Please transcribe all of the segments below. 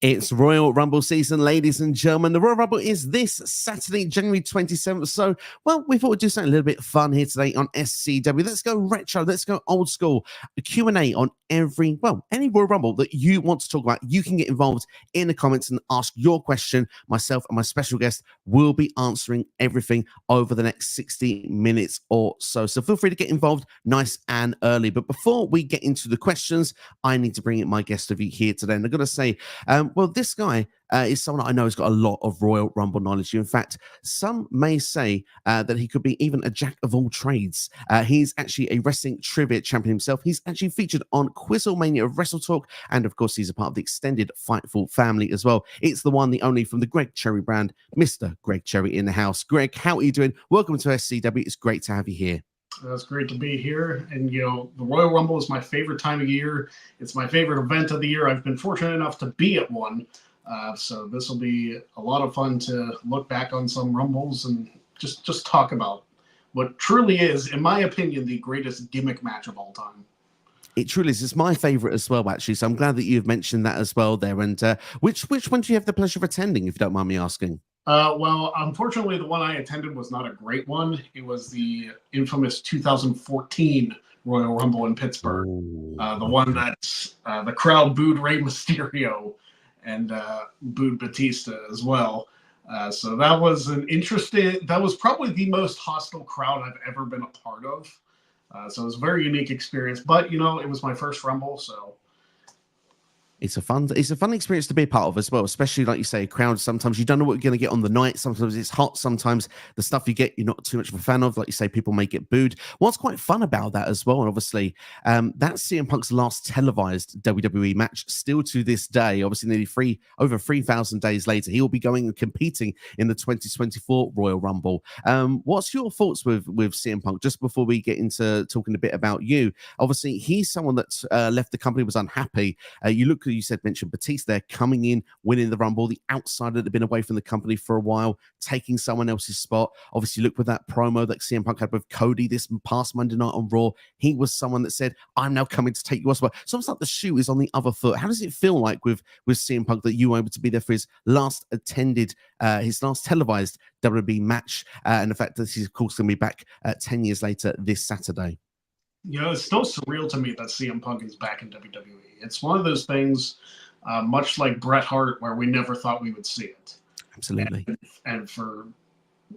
It's Royal Rumble season, ladies and gentlemen. The Royal Rumble is this Saturday, January 27th. So, well, we thought we'd do something a little bit fun here today on SCW. Let's go retro. Let's go old school. A Q&A on any Royal Rumble that you want to talk about. You can get involved in the comments and ask your question. Myself and my special guest will be answering everything over the next 60 minutes or so. So feel free to get involved nice and early. But before we get into the questions, I need to bring in my guest of you here today. And I've got to say, well, this guy is someone I know has got a lot of Royal Rumble knowledge. In fact, some may say that he could be even a jack of all trades. He's actually a wrestling trivia champion himself. He's actually featured on Quizlemania of Wrestle Talk, and of course, he's a part of the extended Fightful family as well. It's the one, the only from the Greg Cherry brand, Mr. Greg Cherry in the house. Greg, how are you doing? Welcome to SCW. It's great to have you here. It's great to be here. And, you know, the Royal Rumble is my favorite time of year. It's my favorite event of the year. I've been fortunate enough to be at one. So this will be a lot of fun to look back on some Rumbles and just talk about what truly is, in my opinion, the greatest gimmick match of all time. It truly is. It's my favorite as well, actually. So I'm glad that you've mentioned that as well there. And which one do you have the pleasure of attending, if you don't mind me asking? Well, unfortunately, the one I attended was not a great one. It was the infamous 2014 Royal Rumble in Pittsburgh. The one that the crowd booed Rey Mysterio and booed Batista as well. So that was that was probably the most hostile crowd I've ever been a part of. So it was a very unique experience, but you know, it was my first Rumble, so it's a fun experience to be a part of as well, especially like you say, a crowd. Sometimes you don't know what you're going to get on the night. Sometimes it's hot. Sometimes the stuff you get, you're not too much of a fan of. Like you say, people may get booed. What's quite fun about that as well, and obviously that's CM Punk's last televised WWE match still to this day. Obviously, nearly over 3,000 days later, he will be going and competing in the 2024 Royal Rumble. What's your thoughts with CM Punk? Just before we get into talking a bit about you, obviously he's someone that left the company, was unhappy. You mentioned Batista there, coming in, winning the Rumble, the outsider that had been away from the company for a while, taking someone else's spot. Obviously, look with that promo that CM Punk had with Cody this past Monday night on Raw. He was someone that said, "I'm now coming to take your spot." So it's like the shoe is on the other foot. How does it feel like with CM Punk that you were able to be there for his last televised WWE match, and the fact that he's of course going to be back 10 years later this Saturday? You know, it's still surreal to me that CM Punk is back in WWE. It's one of those things, much like Bret Hart, where we never thought we would see it. Absolutely. And for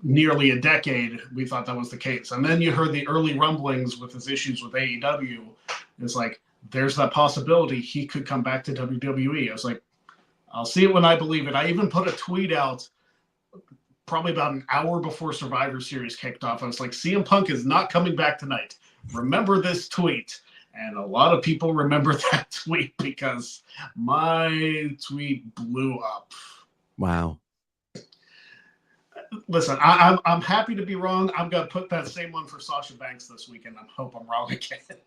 nearly a decade, we thought that was the case. And then you heard the early rumblings with his issues with AEW. It's like, there's that possibility he could come back to WWE. I was like, I'll see it when I believe it. I even put a tweet out probably about an hour before Survivor Series kicked off. I was like, CM Punk is not coming back tonight. Remember this tweet. And a lot of people remember that tweet because my tweet blew up. Wow. Listen, I'm happy to be wrong. I'm going to put that same one for Sasha Banks this weekend. I hope I'm wrong again.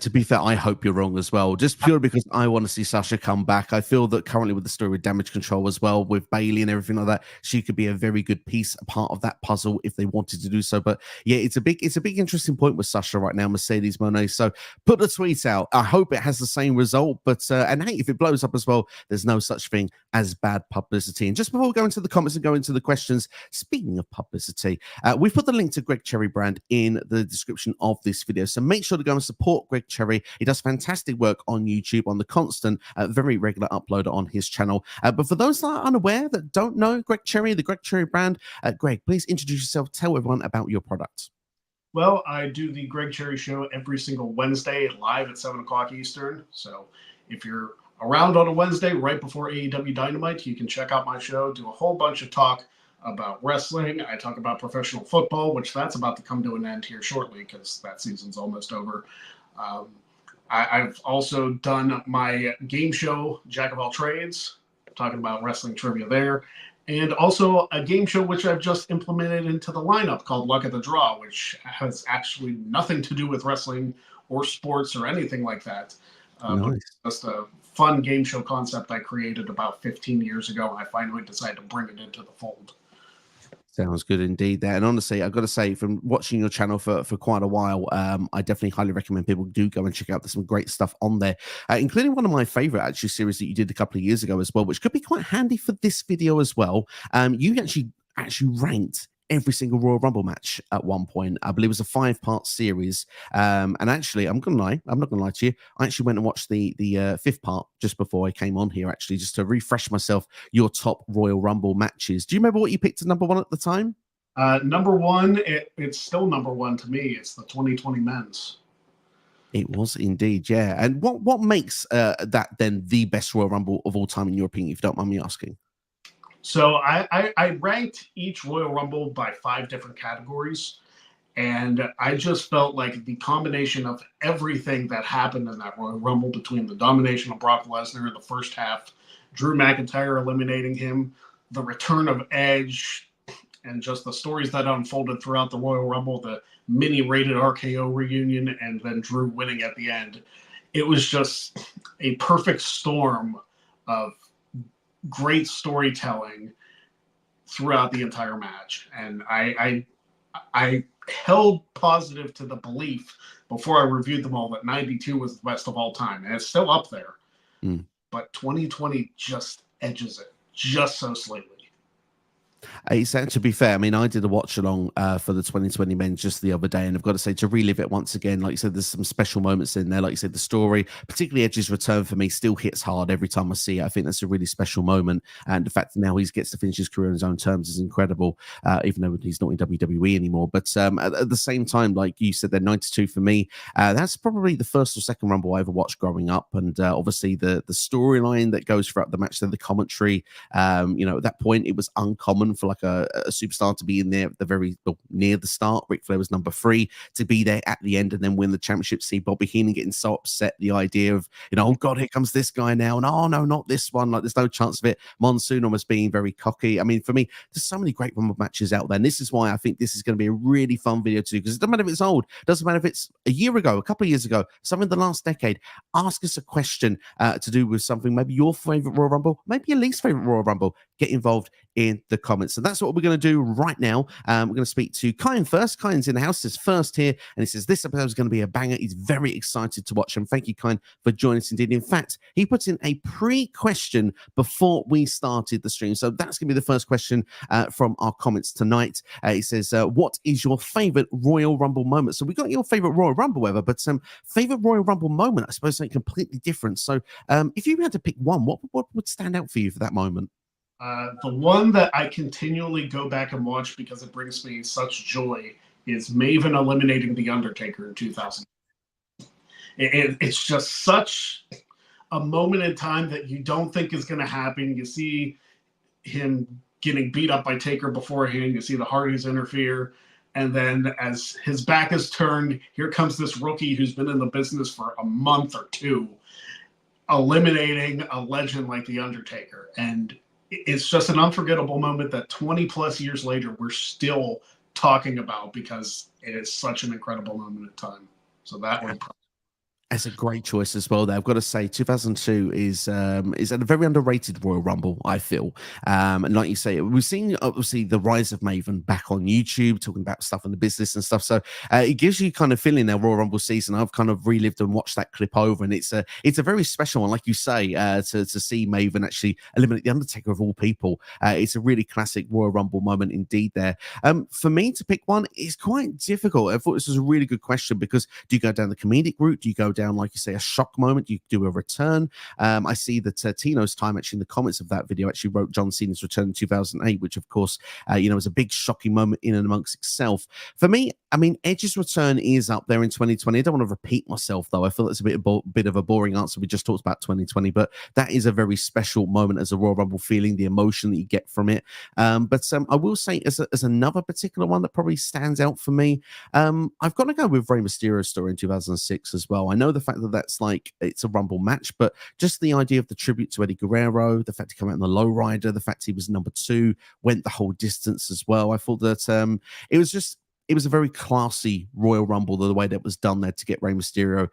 To be fair, I hope you're wrong as well, just purely because I want to see Sasha come back. I feel that currently with the story with Damage Control as well, with Bayley and everything like that, she could be a very good piece, a part of that puzzle if they wanted to do so. But yeah, it's a big interesting point with Sasha right now, Mercedes Moné. So put the tweet out. I hope it has the same result. But and hey, if it blows up as well, there's no such thing as bad publicity. And just before we go into the comments and go into the questions, speaking of publicity, we've put the link to Greg Cherry brand in the description of this video. So make sure to go and support Greg Cherry. He does fantastic work on YouTube, on the constant, very regular uploader on his channel. But for those that are unaware, that don't know Greg Cherry, the Greg Cherry brand, Greg, please introduce yourself. Tell everyone about your product. Well, I do the Greg Cherry Show every single Wednesday live at 7 o'clock Eastern. So if you're around on a Wednesday right before AEW Dynamite, you can check out my show, do a whole bunch of talk about wrestling. I talk about professional football, which that's about to come to an end here shortly because that season's almost over. I've also done my game show, Jack of All Trades, talking about wrestling trivia there, and also a game show which I've just implemented into the lineup called Luck of the Draw, which has actually nothing to do with wrestling or sports or anything like that. Nice. But it's just a fun game show concept I created about 15 years ago, and I finally decided to bring it into the fold. Sounds good indeed there. And honestly, I've got to say, from watching your channel for quite a while, I definitely highly recommend people do go and check out. There's some great stuff on there, including one of my favorite actually series that you did a couple of years ago as well, which could be quite handy for this video as well. You actually ranked every single Royal Rumble match at one point. I believe it was a 5-part series. And actually, I'm not gonna lie to you. I actually went and watched the 5th part just before I came on here, actually, just to refresh myself. Your top Royal Rumble matches. Do you remember what you picked as number 1 at the time? Number 1, it's still number 1 to me. It's the 2020 men's. It was indeed, yeah. And what makes that then the best Royal Rumble of all time in your opinion, if you don't mind me asking? So I ranked each Royal Rumble by 5 different categories, and I just felt like the combination of everything that happened in that Royal Rumble, between the domination of Brock Lesnar in the first half, Drew McIntyre eliminating him, the return of Edge, and just the stories that unfolded throughout the Royal Rumble, the mini-rated RKO reunion, and then Drew winning at the end. It was just a perfect storm of great storytelling throughout the entire match, and I held positive to the belief before I reviewed them all that 92 was the best of all time, and it's still up there. But 2020 just edges it just so slightly. To be fair, I mean, I did a watch along for the 2020 men just the other day, and I've got to say, to relive it once again, like you said, there's some special moments in there. Like you said, the story, particularly Edge's return, for me still hits hard every time I see it. I think that's a really special moment, and the fact that now he gets to finish his career on his own terms is incredible, even though he's not in WWE anymore. But at the same time, like you said, they're 92 for me. That's probably the first or second Rumble I ever watched growing up, and obviously the storyline that goes throughout the match, the commentary. You know, at that point, it was uncommon for like a superstar to be in there at the very near the start. Ric Flair was number 3, to be there at the end and then win the championship. See Bobby Heenan getting so upset, the idea of, you know, oh god, here comes this guy now, and oh no, not this one, like there's no chance of it. Monsoon almost being very cocky. I mean, for me, there's so many great Rumble matches out there, and this is why I think this is going to be a really fun video to do, because it doesn't matter if it's old, doesn't matter if it's a year ago, a couple of years ago, something in the last decade. Ask us a question to do with something, maybe your favorite Royal Rumble, maybe your least favorite Royal Rumble. Get involved in the comments. So that's what we're going to do right now. We're going to speak to Kyan first. Kyan's in the house, is first here, and he says this episode is going to be a banger. He's very excited to watch, and thank you, Kyan, for joining us indeed. In fact, he puts in a pre-question before we started the stream, so that's going to be the first question from our comments tonight. He says, what is your favorite Royal Rumble moment? So we got your favorite Royal Rumble ever, but favorite Royal Rumble moment, I suppose, something completely different. So if you had to pick one, what would stand out for you for that moment? The one that I continually go back and watch because it brings me such joy is Maven eliminating The Undertaker in 2000. It's just such a moment in time that you don't think is going to happen. You see him getting beat up by Taker beforehand. You see the Hardys interfere. And then as his back is turned, here comes this rookie who's been in the business for a month or 2, eliminating a legend like The Undertaker. And it's just an unforgettable moment that 20 plus years later, we're still talking about because it is such an incredible moment in time. So that one. That's a great choice as well. There, I've got to say, 2002 is a very underrated Royal Rumble, I feel. And like you say, we've seen obviously the rise of Maven back on YouTube, talking about stuff in the business and stuff. So it gives you kind of feeling their Royal Rumble season. I've kind of relived and watched that clip over, and it's a very special one, like you say, to see Maven actually eliminate the Undertaker of all people. It's a really classic Royal Rumble moment indeed. There, for me to pick one is quite difficult. I thought this was a really good question, because do you go down the comedic route? Do you go down, like you say, a shock moment? You do a return. I see that Tino's time actually in the comments of that video actually wrote John Cena's return in 2008, which of course was a big shocking moment in and amongst itself. For me, I mean, Edge's return is up there in 2020. I don't want to repeat myself though. I feel that's a bit of a boring answer. We just talked about 2020, but that is a very special moment as a Royal Rumble feeling, the emotion that you get from it. But I will say, as another particular one that probably stands out for me, I've got to go with Rey Mysterio's story in 2006 as well. I know the fact that that's like, it's a Rumble match, but just the idea of the tribute to Eddie Guerrero, the fact he came out in the lowrider, the fact he was number 2, went the whole distance as well. I thought that it was just it was a very classy Royal Rumble, the way that was done there to get Rey Mysterio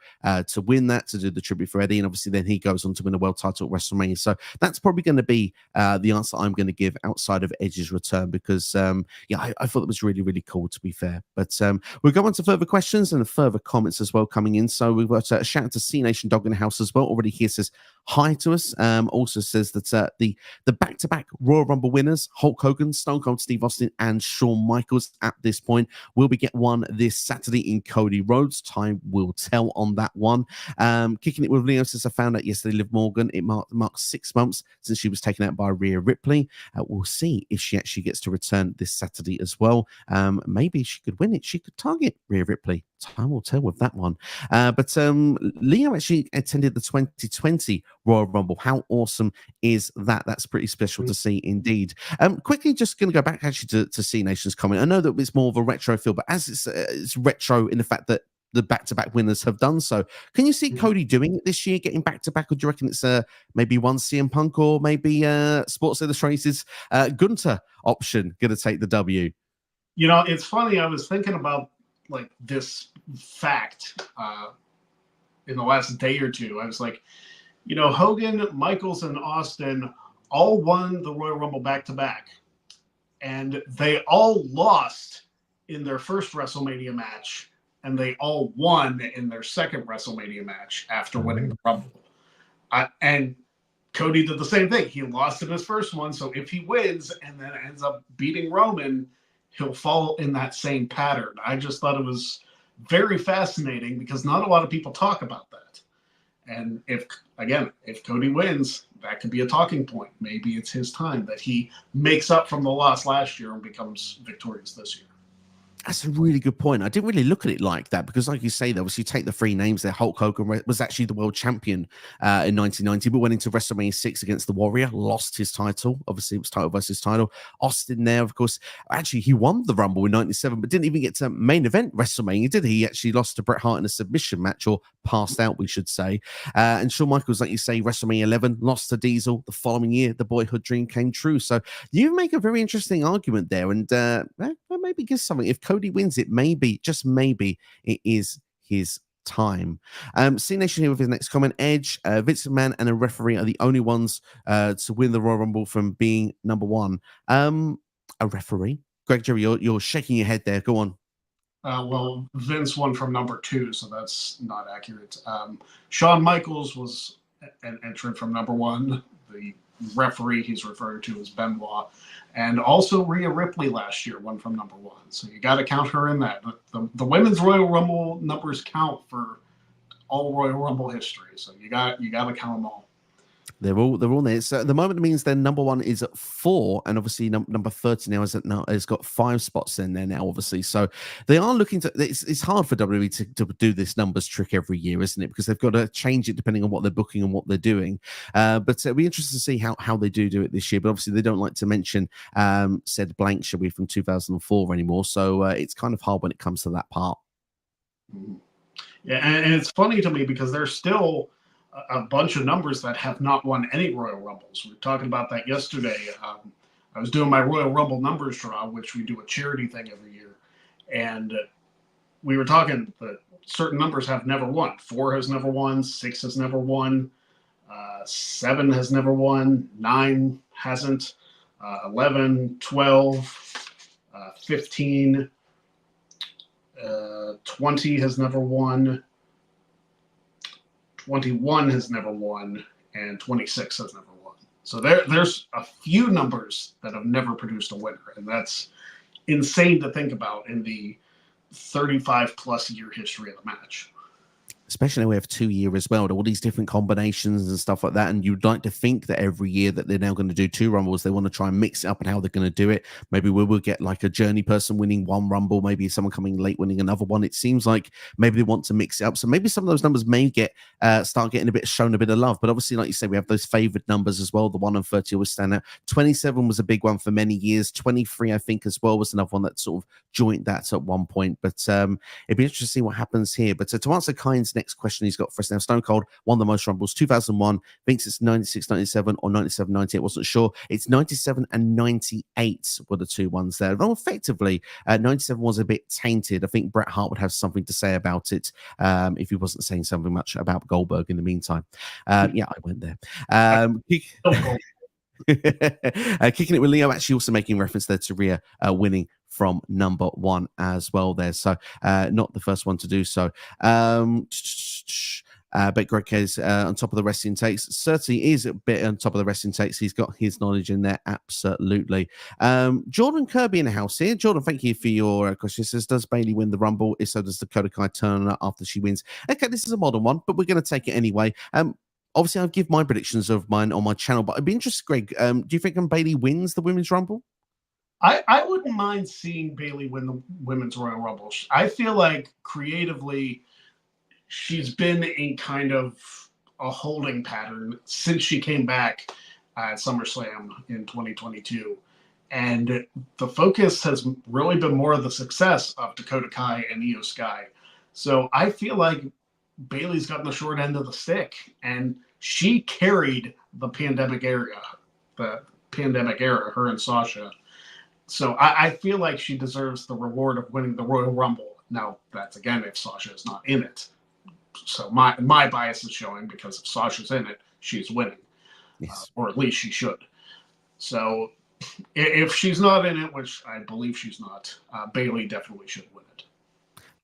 to win that, to do the tribute for Eddie, and obviously then he goes on to win a world title at WrestleMania. So that's probably going to be the answer I'm going to give outside of Edge's return, because I thought it was really, really cool, to be fair. But we'll go on to further questions and further comments as well coming in. So we've got a shout out to C Nation Dog in the house as well. Already here says hi to us. Also says that the back-to-back Royal Rumble winners, Hulk Hogan, Stone Cold Steve Austin, and Shawn Michaels at this point will be get one this Saturday in Cody Rhodes. Time will tell on that one. Kicking it with Leo says, I found out yesterday Liv Morgan, it marks 6 months since she was taken out by Rhea Ripley. We'll see if she actually gets to return this Saturday as well. Maybe she could win it. She could target Rhea Ripley. Time will tell with that one. But Leo actually attended the 2020 Royal Rumble. How awesome is that? That's pretty special to see indeed. Quickly, just going to go back actually to C Nation's comment. I know that it's more of a retro feel, but as it's retro in the fact that the back-to-back winners have done so. Can you see Cody doing it this year, getting back-to-back, or do you reckon it's maybe one CM Punk or maybe Sports Illustrated's Gunter option going to take the W? You know, it's funny. I was thinking about like this fact in the last day or two. I was like, you know, Hogan, Michaels, and Austin all won the Royal Rumble back-to-back, and they all lost in their first WrestleMania match, and they all won in their second WrestleMania match after winning the Rumble. And Cody did the same thing. He lost in his first one, so if he wins and then ends up beating Roman, he'll follow in that same pattern. I just thought it was very fascinating because not a lot of people talk about that. And if Cody wins, that could be a talking point. Maybe it's his time that he makes up from the loss last year and becomes victorious this year. That's a really good point. I didn't really look at it like that because, like you say, though, you take the three names there. Hulk Hogan was actually the world champion in 1990, but went into WrestleMania 6 against the Warrior, lost his title. Obviously, it was title versus title. Austin there, of course, actually, he won the Rumble in 97, but didn't even get to main event WrestleMania, did he? He actually lost to Bret Hart in a submission match, or passed out, we should say. And Shawn Michaels, like you say, WrestleMania 11, lost to Diesel. The following year, the boyhood dream came true. So you make a very interesting argument there, and maybe give something. If Cody wins it, maybe, just maybe, it is his time. C Nation here with his next comment. Edge, Vince McMahon, and a referee are the only ones to win the Royal Rumble from being number one. A referee? Greg Jerry, you're shaking your head there. Go on. Well, Vince won from number 2, so that's not accurate. Shawn Michaels was an entrant from number 1. The referee he's referring to is Benoit. And also Rhea Ripley last year won from number 1. So you got to count her in that. The women's Royal Rumble numbers count for all Royal Rumble history. So you got to count them all. They're all there. So at the moment, it means their number 1 is at 4, and obviously number 30 now has got 5 spots in there now, obviously. So they are looking to. It's hard for WWE to do this numbers trick every year, isn't it? Because they've got to change it depending on what they're booking and what they're doing. But it'll be interesting to see how they do it this year. But obviously, they don't like to mention said blank, shall we, from 2004 anymore. So it's kind of hard when it comes to that part. Yeah, and it's funny to me because there's still a bunch of numbers that have not won any Royal Rumbles. We were talking about that yesterday. I was doing my Royal Rumble numbers draw, which we do a charity thing every year. And we were talking that certain numbers have never won. 4 has never won. 6 has never won. 7 has never won. 9 hasn't. 11, 12, 15, 20 has never won. 21 has never won, and 26 has never won. So there's a few numbers that have never produced a winner, and that's insane to think about in the 35-plus year history of the match. Especially we have 2 year as well, all these different combinations and stuff like that. And you'd like to think that every year that they're now going to do 2 Rumbles, they want to try and mix it up and how they're going to do it. Maybe we will get like a journey person winning 1 Rumble, maybe someone coming late winning another one. It seems like maybe they want to mix it up. So maybe some of those numbers may start getting shown a bit of love. But obviously, like you say, we have those favored numbers as well. The 1 and 30 always stand out. 27 was a big one for many years. 23, I think, as well, was another one that sort of joined that at one point. But it'd be interesting to see what happens here. But to answer Kyne's next next question he's got for us now. Stone Cold won the most Rumbles, 2001. Thinks it's 96, 97 or 97, 98. Wasn't sure. It's 97 and 98 were the two ones there. Though effectively, 97 was a bit tainted. I think Bret Hart would have something to say about it if he wasn't saying something much about Goldberg in the meantime. Yeah, I went there. Kicking it with Leo, actually also making reference there to Rhea winning from number one as well there. So not the first one to do so. But Greg is on top of the wrestling takes. Certainly is a bit on top of the wrestling takes. He's got his knowledge in there, absolutely. Jordan Kirby in the house here. Jordan, thank you for your question. He says, does Bayley win the Rumble? If so, does Dakota Kai turn her after she wins? Okay, this is a modern one, but we're going to take it anyway. Obviously, I'll give my predictions of mine on my channel, but I'd be interested, Greg, do you think Bayley wins the Women's Rumble? I wouldn't mind seeing Bayley win the Women's Royal Rumble. I feel like creatively, she's been in kind of a holding pattern since she came back at SummerSlam in 2022. And the focus has really been more of the success of Dakota Kai and Io Sky. So I feel like Bayley's gotten the short end of the stick, and she carried the pandemic era, her and Sasha. So I feel like she deserves the reward of winning the Royal Rumble. Now, that's again if Sasha is not in it. So my bias is showing, because if Sasha's in it, she's winning. Yes. Or at least she should. So if she's not in it, which I believe she's not, Bayley definitely should win it.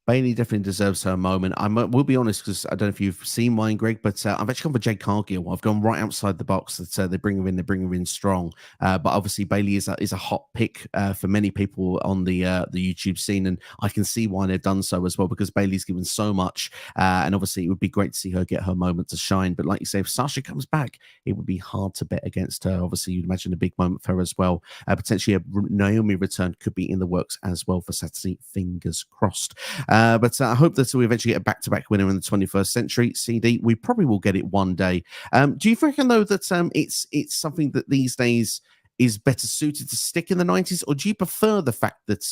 Bayley definitely deserves her moment. I will be honest, because I don't know if you've seen mine, Greg, but I've actually gone for Jade Cargill. I've gone right outside the box. That they bring her in strong. But obviously, Bayley is a hot pick for many people on the YouTube scene, and I can see why they've done so as well, because Bayley's given so much, and obviously it would be great to see her get her moment to shine. But like you say, if Sasha comes back, it would be hard to bet against her. Obviously, you'd imagine a big moment for her as well. Potentially a Naomi return could be in the works as well for Saturday. Fingers crossed. But I hope that we eventually get a back-to-back winner in the 21st century. CD, we probably will get it one day. Do you reckon, though, that it's something that these days is better suited to stick in the 90s, or do you prefer the fact that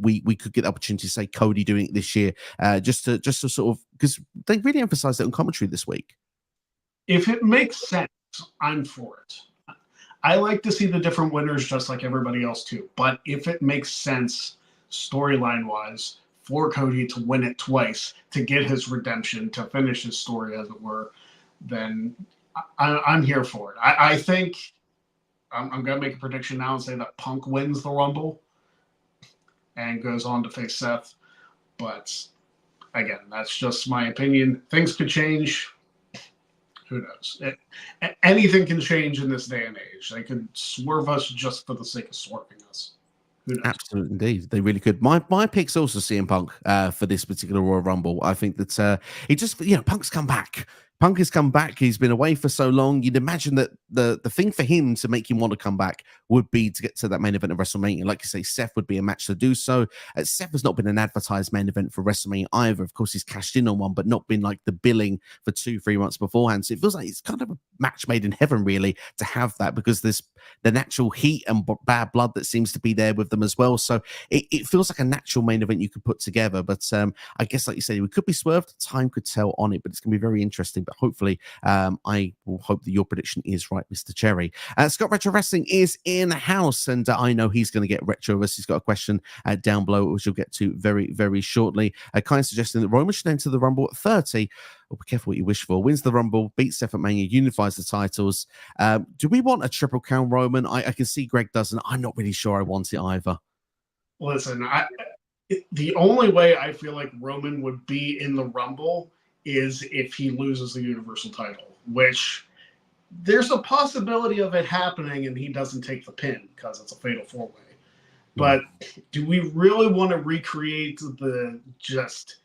we could get the opportunity to say Cody doing it this year, just to sort of, because they really emphasized it on commentary this week? If it makes sense, I'm for it. I like to see the different winners just like everybody else too. But if it makes sense storyline-wise for Cody to win it twice, to get his redemption, to finish his story, as it were, then I'm here for it. I think I'm going to make a prediction now and say that Punk wins the Rumble and goes on to face Seth. But again, that's just my opinion. Things could change. Who knows? Anything can change in this day and age. They could swerve us just for the sake of swerving us. Absolutely, indeed, they really could. My pick's also CM Punk for this particular Royal Rumble. I think that it just, Punk's come back. Punk has come back. He's been away for so long. You'd imagine that the thing for him to make him want to come back would be to get to that main event of WrestleMania. Like you say, Seth would be a match to do so. Seth has not been an advertised main event for WrestleMania either. Of course, he's cashed in on one, but not been like the billing for 2-3 months beforehand. So it feels like it's kind of a match made in heaven, really, to have that, because there's the natural heat and bad blood that seems to be there with them as well. So it feels like a natural main event you could put together. But I guess, like you said, we could be swerved. Time could tell on it, but it's going to be very interesting. But hopefully, I will hope that your prediction is right, Mr. Cherry. Scott Retro Wrestling is in the house, and I know he's going to get retro. He's got a question down below, which we'll get to very, very shortly. Kind of suggesting that Roman should enter the Rumble at 30. Well, be careful what you wish for. Wins the Rumble, beats Seth at Mania, unifies the titles. Do we want a triple crown Roman? I can see Greg doesn't. I'm not really sure I want it either. Listen, the only way I feel like Roman would be in the Rumble is if he loses the Universal title, which there's a possibility of it happening and he doesn't take the pin because it's a fatal four-way. But do we really want to recreate the just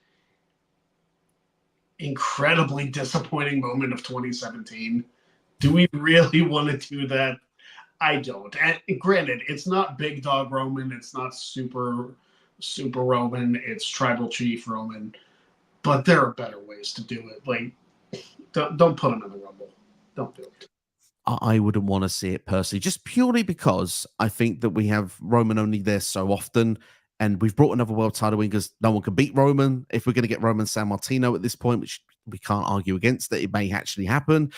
incredibly disappointing moment of 2017? Do we really want to do that? I don't. And granted, it's not Big Dog Roman. It's not Super Roman. It's Tribal Chief Roman. But there are better ways to do it. Like, don't put him in the Rumble. Don't do it. I wouldn't want to see it personally, just purely because I think that we have Roman only there so often. and we've brought another world title in because no one can beat Roman. If we're going to get Roman Sammartino at this point, which we can't argue against, that it may actually happen.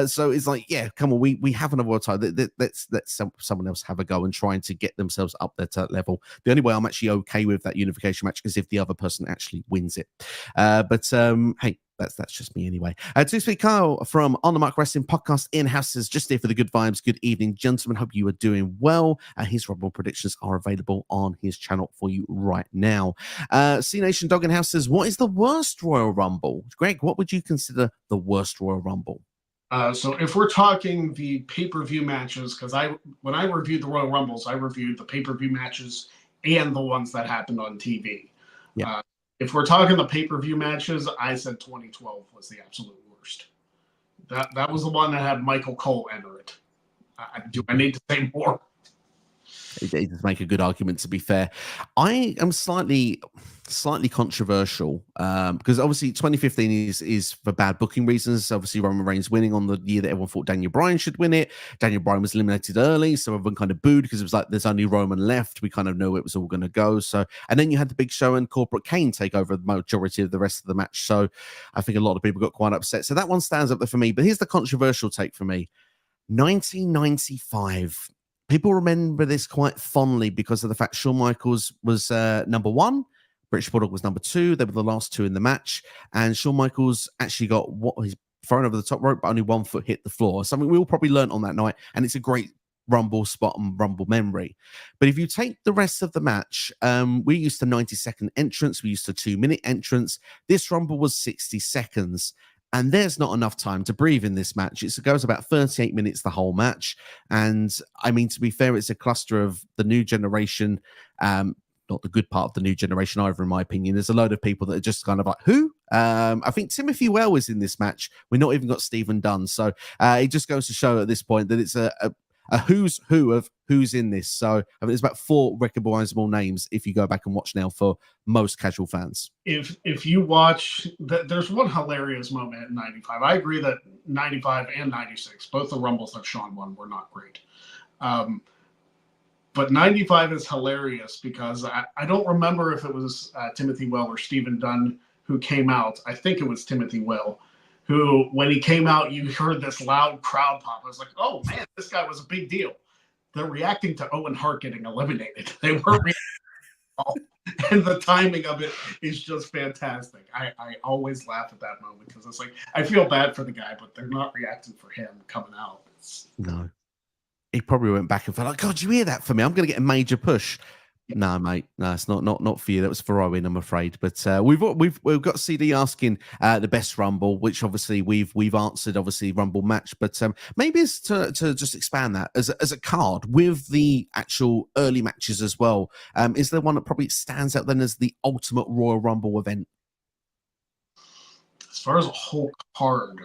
So it's like, yeah, come on, we have another world title. Let's someone else have a go and trying to get themselves up there to that level. The only way I'm actually okay with that unification match is if the other person actually wins it. But hey, that's just me anyway. To speak, Kyle from On the Mark Wrestling Podcast in-house says, just here for the good vibes. Good evening, gentlemen. Hope you are doing well. His Rumble predictions are available on his channel for you right now. C Nation Dog in House says, what is the worst Royal Rumble? Greg, what would you consider the worst Royal Rumble? So if we're talking the pay-per-view matches, because when I reviewed the Royal Rumbles, I reviewed the pay-per-view matches and the ones that happened on TV. Yeah. If we're talking the pay-per-view matches, I said 2012 was the absolute worst. That was the one that had Michael Cole enter it. Do I need to say more? It does make a good argument, to be fair. I am slightly controversial because obviously 2015 is for bad booking reasons. Obviously, Roman Reigns winning on the year that everyone thought Daniel Bryan should win it. Daniel Bryan was eliminated early, so everyone kind of booed because it was like there's only Roman left. We kind of knew it was all going to go. So, and then you had the Big Show and Corporate Kane take over the majority of the rest of the match. So, I think a lot of people got quite upset. So that one stands up there for me. But here's the controversial take for me: 1995. People remember this quite fondly because of the fact Shawn Michaels was number one, British Bulldog was number two. They were the last two in the match, and Shawn Michaels actually got he's thrown over the top rope, but only 1 foot hit the floor. Something we all probably learned on that night, and it's a great Rumble spot and Rumble memory. But if you take the rest of the match, we're used to 90-second entrance, we used to 2-minute entrance. This Rumble was 60 seconds. And there's not enough time to breathe in this match. It goes about 38 minutes, the whole match. And I mean, to be fair, it's a cluster of the new generation, not the good part of the new generation either, in my opinion. There's a load of people that are just kind of like, who? I think Timothy Well is in this match. We're not even got Stephen Dunn. So it just goes to show at this point that it's a who's who of who's in this. So I mean, there's about 4 recognizable names if you go back and watch now for most casual fans. If you watch, there's one hilarious moment in 95. I agree that 95 and 96, both the Rumbles that Shawn won, were not great. But 95 is hilarious because I don't remember if it was Timothy Well or Stephen Dunn who came out. I think it was Timothy Well, who, when he came out, you heard this loud crowd pop. I was like, oh, man, this guy was a big deal. They're reacting to Owen Hart getting eliminated. They weren't reacting at all. And the timing of it is just fantastic. I always laugh at that moment because it's like, I feel bad for the guy, but they're not reacting for him coming out. No. He probably went back and felt like, God, you hear that for me? I'm going to get a major push. No, mate. No, it's not for you. That was for Owen, I'm afraid. But we've got CD asking the best Rumble, which obviously we've answered. Obviously, Rumble match, but maybe it's to just expand that as a card with the actual early matches as well. Is there one that probably stands out then as the ultimate Royal Rumble event? As far as a whole card,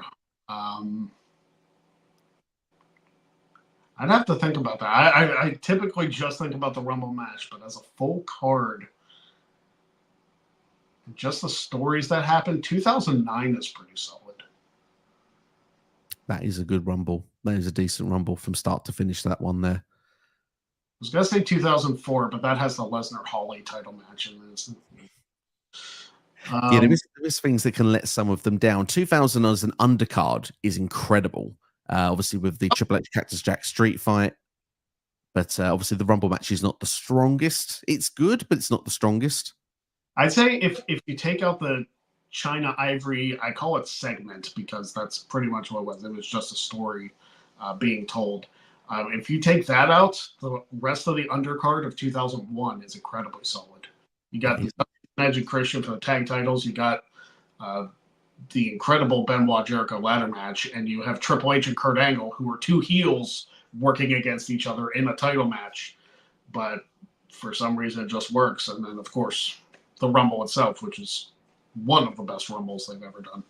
I'd have to think about that. I typically just think about the Rumble match, but as a full card, just the stories that happened, 2009 is pretty solid. That is a good Rumble. That is a decent Rumble from start to finish, that one there. I was going to say 2004, but that has the Lesnar-Hawley title match in this. Yeah, there is things that can let some of them down. 2000 as an undercard is incredible. Obviously, with the Triple H Cactus Jack street fight. But obviously, the Rumble match is not the strongest. It's good, but it's not the strongest. I'd say if you take out the China Ivory, I call it segment because that's pretty much what it was. It was just a story being told. If you take that out, the rest of the undercard of 2001 is incredibly solid. You got the Magic Christian for the tag titles. You got the incredible Benoit Jericho ladder match, and you have Triple H and Kurt Angle, who are 2 heels working against each other in a title match. But for some reason, it just works. And then, of course, the Rumble itself, which is one of the best Rumbles they've ever done.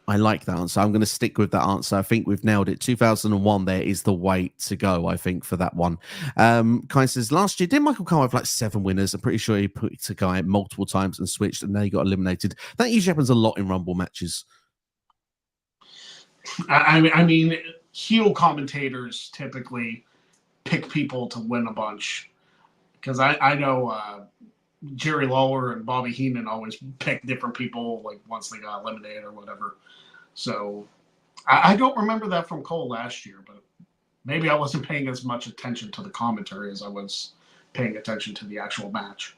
I like that answer. I'm going to stick with that answer. I think we've nailed it. 2001 there is the way to go, I think, for that one. Kai says, last year, did Michael Cole have like 7 winners? I'm pretty sure he put a guy multiple times and switched, and then he got eliminated. That usually happens a lot in Rumble matches. I mean, heel commentators typically pick people to win a bunch. Because I know Jerry Lawler and Bobby Heenan always pick different people, like once they got eliminated or whatever. So I don't remember that from Cole last year, but maybe I wasn't paying as much attention to the commentary as I was paying attention to the actual match.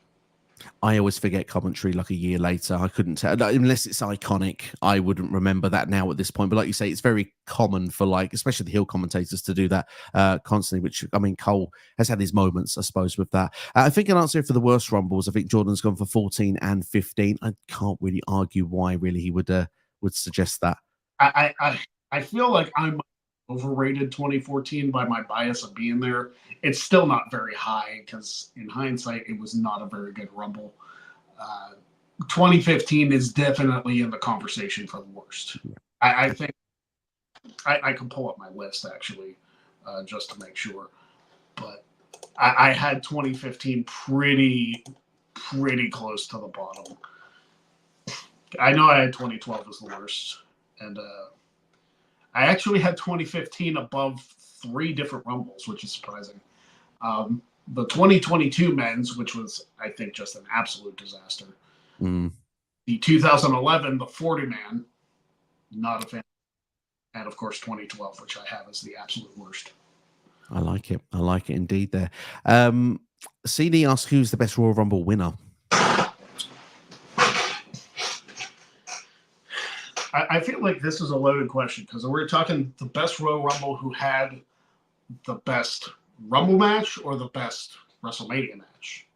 I always forget commentary like a year later. I couldn't tell, unless it's iconic. I wouldn't remember that now at this point. But like you say, it's very common for, like, especially the heel commentators to do that constantly, which, I mean, Cole has had his moments, I suppose, with that. I think an answer for the worst Rumbles, I think Jordan's gone for 14 and 15. I can't really argue why really he would suggest that. I feel like I'm overrated 2014 by my bias of being there. It's still not very high because in hindsight, it was not a very good Rumble. 2015 is definitely in the conversation for the worst. I think I can pull up my list actually, just to make sure. But I had 2015 pretty close to the bottom. I know I had 2012 as the worst, and I actually had 2015 above 3 different Rumbles, which is surprising. The 2022 men's, which was, I think, just an absolute disaster. The 2011, the 40-man, not a fan. And, of course, 2012, which I have as the absolute worst. I like it. I like it indeed there. CD asks, who's the best Royal Rumble winner? I feel like this is a loaded question because we're talking the best Royal Rumble who had the best Rumble match or the best WrestleMania match.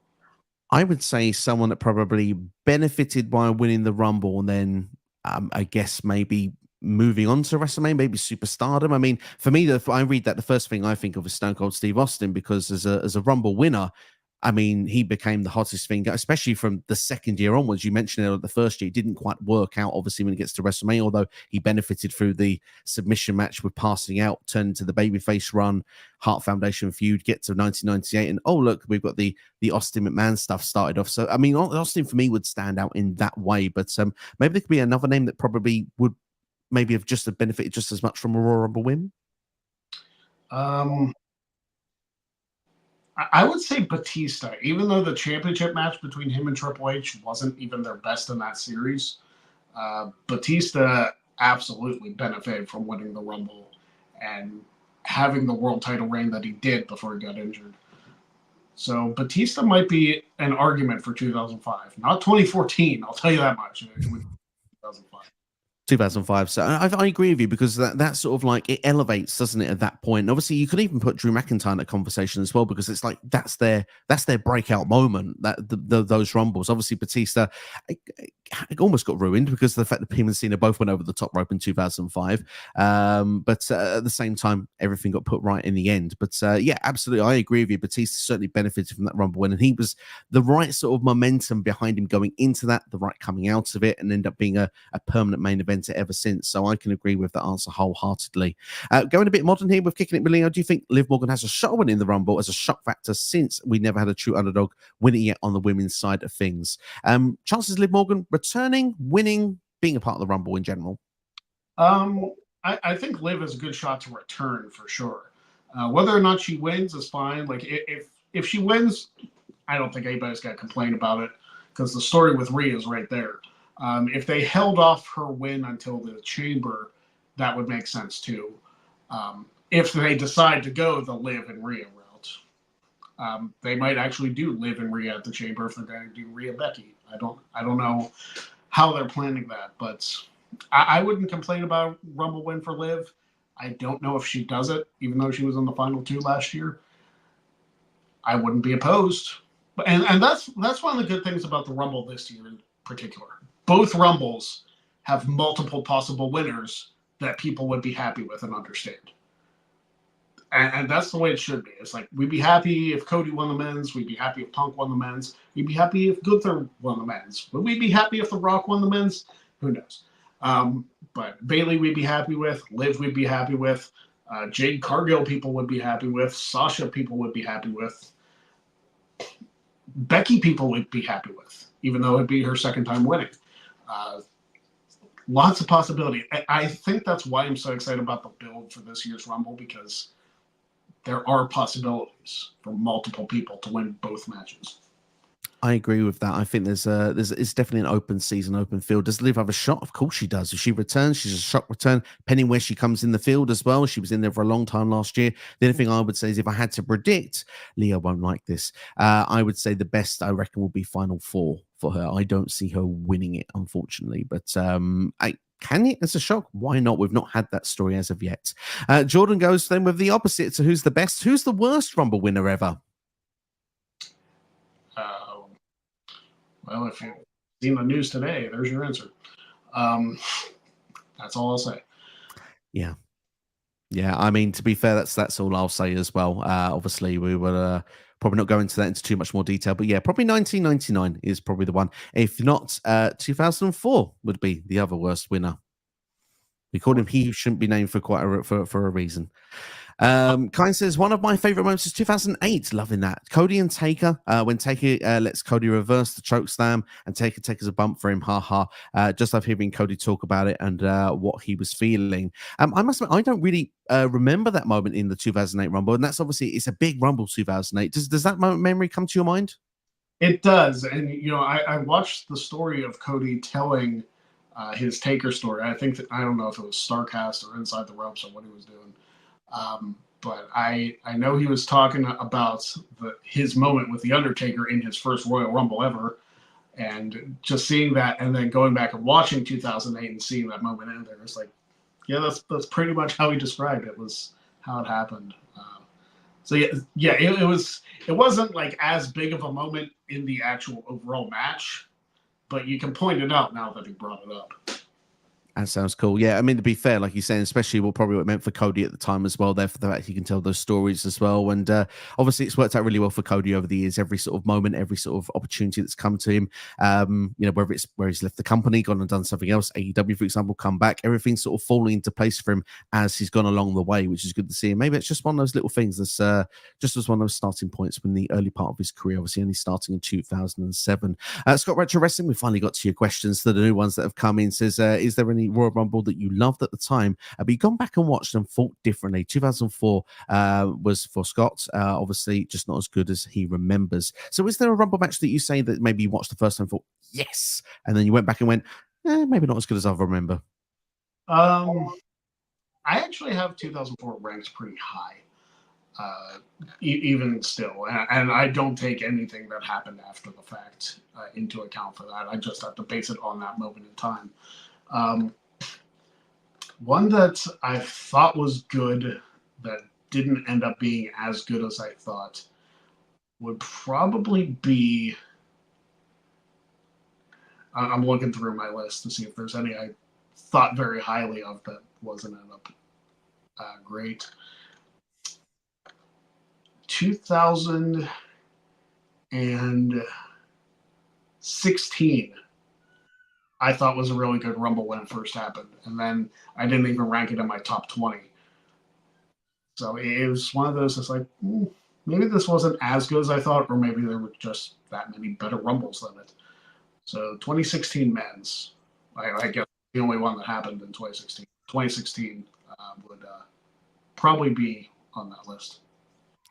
I would say someone that probably benefited by winning the Rumble and then I guess maybe moving on to WrestleMania, maybe superstardom. I mean, for me, if I read that, the first thing I think of is Stone Cold Steve Austin, because as a Rumble winner, I mean, he became the hottest thing, especially from the second year onwards. You mentioned it, the first year, it didn't quite work out, obviously, when it gets to WrestleMania, although he benefited through the submission match with passing out, turned into the babyface run, Hart Foundation feud, get to 1998, and oh, look, we've got the Austin McMahon stuff started off. So, I mean, Austin for me would stand out in that way, but maybe there could be another name that probably would maybe have just benefited just as much from a Royal Rumble win. I would say Batista, even though the championship match between him and Triple H wasn't even their best in that series. Batista absolutely benefited from winning the Rumble and having the world title reign that he did before he got injured. So Batista might be an argument for 2005, not 2014. I'll tell you that much. It was 2005. 2005. So I agree with you, because that sort of like, it elevates, doesn't it, at that point? And obviously, you could even put Drew McIntyre in that conversation as well, because it's like that's their breakout moment. That those Rumbles. Obviously, Batista, it almost got ruined because of the fact that him and Cena both went over the top rope in 2005. But at the same time, everything got put right in the end. But yeah, absolutely, I agree with you. Batista certainly benefited from that Rumble win, and he was the right sort of momentum behind him going into that, the right coming out of it, and end up being a permanent main event ever since. So I can agree with that answer wholeheartedly. Going a bit modern here with Kicking It with Leo, do you think Liv Morgan has a shot at winning the Rumble as a shock factor, since we never had a true underdog winning yet on the women's side of things? Chances Liv Morgan returning, winning, being a part of the Rumble in general? I think Liv has a good shot to return for sure. Whether or not she wins is fine. Like if she wins, I don't think anybody's got to complain about it, because the story with Rhea is right there. If they held off her win until the Chamber, that would make sense too. If they decide to go the Liv and Rhea route, they might actually do Liv and Rhea at the Chamber if they're going to do Rhea Becky. I don't know how they're planning that, but I wouldn't complain about Rumble win for Liv. I don't know if she does it, even though she was in the final 2 last year. I wouldn't be opposed. And that's one of the good things about the Rumble this year in particular. Both Rumbles have multiple possible winners that people would be happy with and understand. And that's the way it should be. It's like, we'd be happy if Cody won the men's. We'd be happy if Punk won the men's. We'd be happy if Gunther won the men's. Would we be happy if The Rock won the men's? Who knows? But Bayley we'd be happy with. Liv we'd be happy with. Jade Cargill people would be happy with. Sasha people would be happy with. Becky people would be happy with, even though it'd be her second time winning. Lots of possibility. I think that's why I'm so excited about the build for this year's Rumble, because there are possibilities for multiple people to win both matches. I agree with that. I think there's it's definitely an open season, open field. Does Liv have a shot? Of course she does. If she returns, she's a shock return. Depending where she comes in the field as well. She was in there for a long time last year. The only thing I would say is if I had to predict, Leah won't like this. I would say the best I reckon will be Final Four for her. I don't see her winning it, unfortunately. But can it? It's a shock. Why not? We've not had that story as of yet. Jordan goes then with the opposite. So who's the best? Who's the worst Rumble winner ever? Well, if you've seen the news today, there's your answer. That's all I'll say. Yeah. Yeah, I mean, to be fair, that's all I'll say as well. Obviously, we will probably not go into that into too much more detail, but yeah, probably 1999 is probably the one. If not, 2004 would be the other worst winner. We called him He Who Shouldn't Be Named for for a reason. Kine says, one of my favorite moments is 2008. Loving that. Cody and Taker, when Taker lets Cody reverse the choke slam and Taker takes a bump for him. Ha ha. Just love hearing Cody talk about it and what he was feeling. I must admit, I don't really remember that moment in the 2008 Rumble. And that's obviously, it's a big Rumble 2008. Does that moment memory come to your mind? It does. And, you know, I watched the story of Cody telling his Taker story. I think that, I don't know if it was Starcast or Inside the Ropes or what he was doing. But I know he was talking about his moment with The Undertaker in his first Royal Rumble ever. And just seeing that and then going back and watching 2008 and seeing that moment in there, it's like, yeah, that's pretty much how he described it, was how it happened. So yeah, it wasn't like as big of a moment in the actual overall match, but you can point it out now that he brought it up. That sounds cool. Yeah, I mean, to be fair, like you're saying, especially what it meant for Cody at the time as well, there for the fact he can tell those stories as well. And obviously it's worked out really well for Cody over the years. Every sort of moment, every sort of opportunity that's come to him, you know, whether it's where he's left the company, gone and done something else, AEW, for example, come back, everything's sort of falling into place for him as he's gone along the way, which is good to see. And maybe it's just one of those little things that's just as one of those starting points when the early part of his career, obviously only starting in 2007. Scott Retro Wrestling, we finally got to your questions, to the new ones that have come in. Says, is there any Royal Rumble that you loved at the time, but you've gone back and watched and thought differently? 2004 was for Scott, obviously just not as good as he remembers. So is there a Rumble match that you say that maybe you watched the first time and thought, yes, and then you went back and went, maybe not as good as I remember? I actually have 2004 ranked pretty high, even still, and I don't take anything that happened after the fact into account for that. I just have to base it on that moment in time. One that I thought was good that didn't end up being as good as I thought would probably be, I'm looking through my list to see if there's any I thought very highly of that wasn't end up great. 2016 I thought was a really good Rumble when it first happened. And then I didn't even rank it in my top 20. So it was one of those that's like, maybe this wasn't as good as I thought, or maybe there were just that many better Rumbles than it. So 2016 men's, I guess the only one that happened in 2016. 2016 would probably be on that list.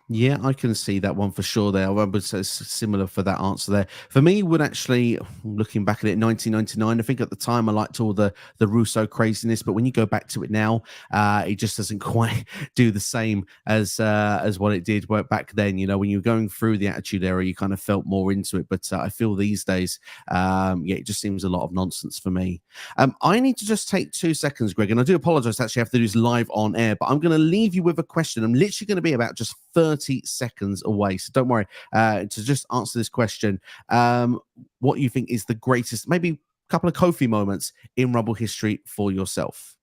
Yeah, I can see that one for sure there. I would say similar for that answer there. For me, would actually, looking back at it, 1999, I think at the time I liked all the Russo craziness, but when you go back to it now, it just doesn't quite do the same as what it did back then. You know, when you're going through the Attitude Era, you kind of felt more into it. But I feel these days, it just seems a lot of nonsense for me. I need to just take 2 seconds, Greg, and I do apologize. Actually, I have to do this live on air, but I'm going to leave you with a question. I'm literally going to be about just 30 seconds away, so don't worry, to just answer this question. What you think is the greatest, maybe a couple of Kofi moments in Rumble history for yourself?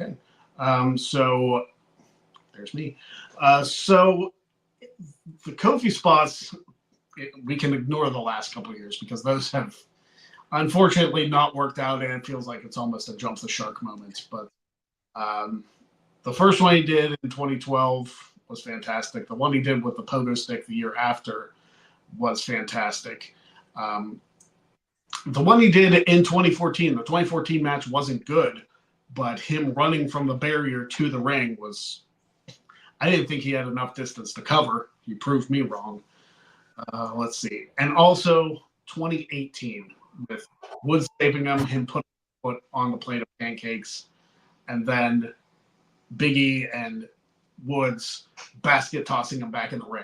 Okay, so there's me. So the Kofi spots, we can ignore the last couple of years because those have unfortunately not worked out, and it feels like it's almost a jump the shark moment. But the first one he did in 2012 was fantastic. The one he did with the pogo stick the year after was fantastic. The one he did in 2014, the 2014 match wasn't good, but him running from the barrier to the ring was, I didn't think he had enough distance to cover. He proved me wrong. Let's see. And also 2018 with Woods saving him putting foot on the plate of pancakes, and then Biggie and Woods basket tossing him back in the ring.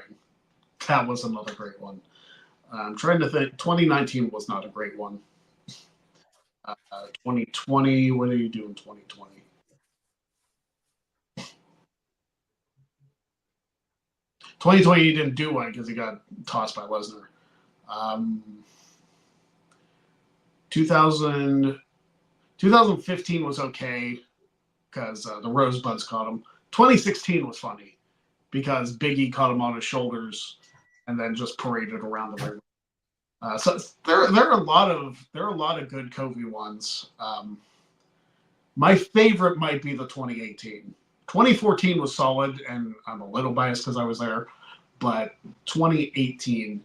That was another great one. I'm trying to think. 2019 was not a great one. 2020, what did you do in 2020? He didn't do one because he got tossed by Lesnar. 2015 was okay because the Rosebuds caught him. 2016 was funny because Biggie caught him on his shoulders and then just paraded around the ring. So there are a lot of good Kofi ones. My favorite might be the 2018. 2014 was solid, and I'm a little biased because I was there, but 2018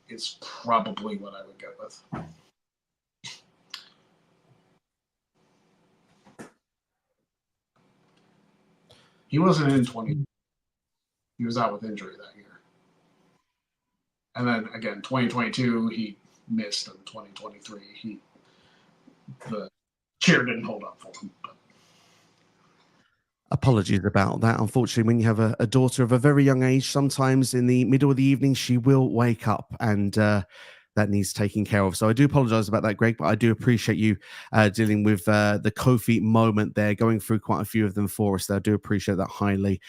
is probably what I would go with. He wasn't in 20. He was out with injury that year. And then again, 2022, he missed. In 2023, the chair didn't hold up for him. But. Apologies about that. Unfortunately, when you have a daughter of a very young age, sometimes in the middle of the evening, she will wake up, and that needs taking care of. So I do apologize about that, Greg, but I do appreciate you dealing with the Kofi moment there, going through quite a few of them for us. I do appreciate that highly.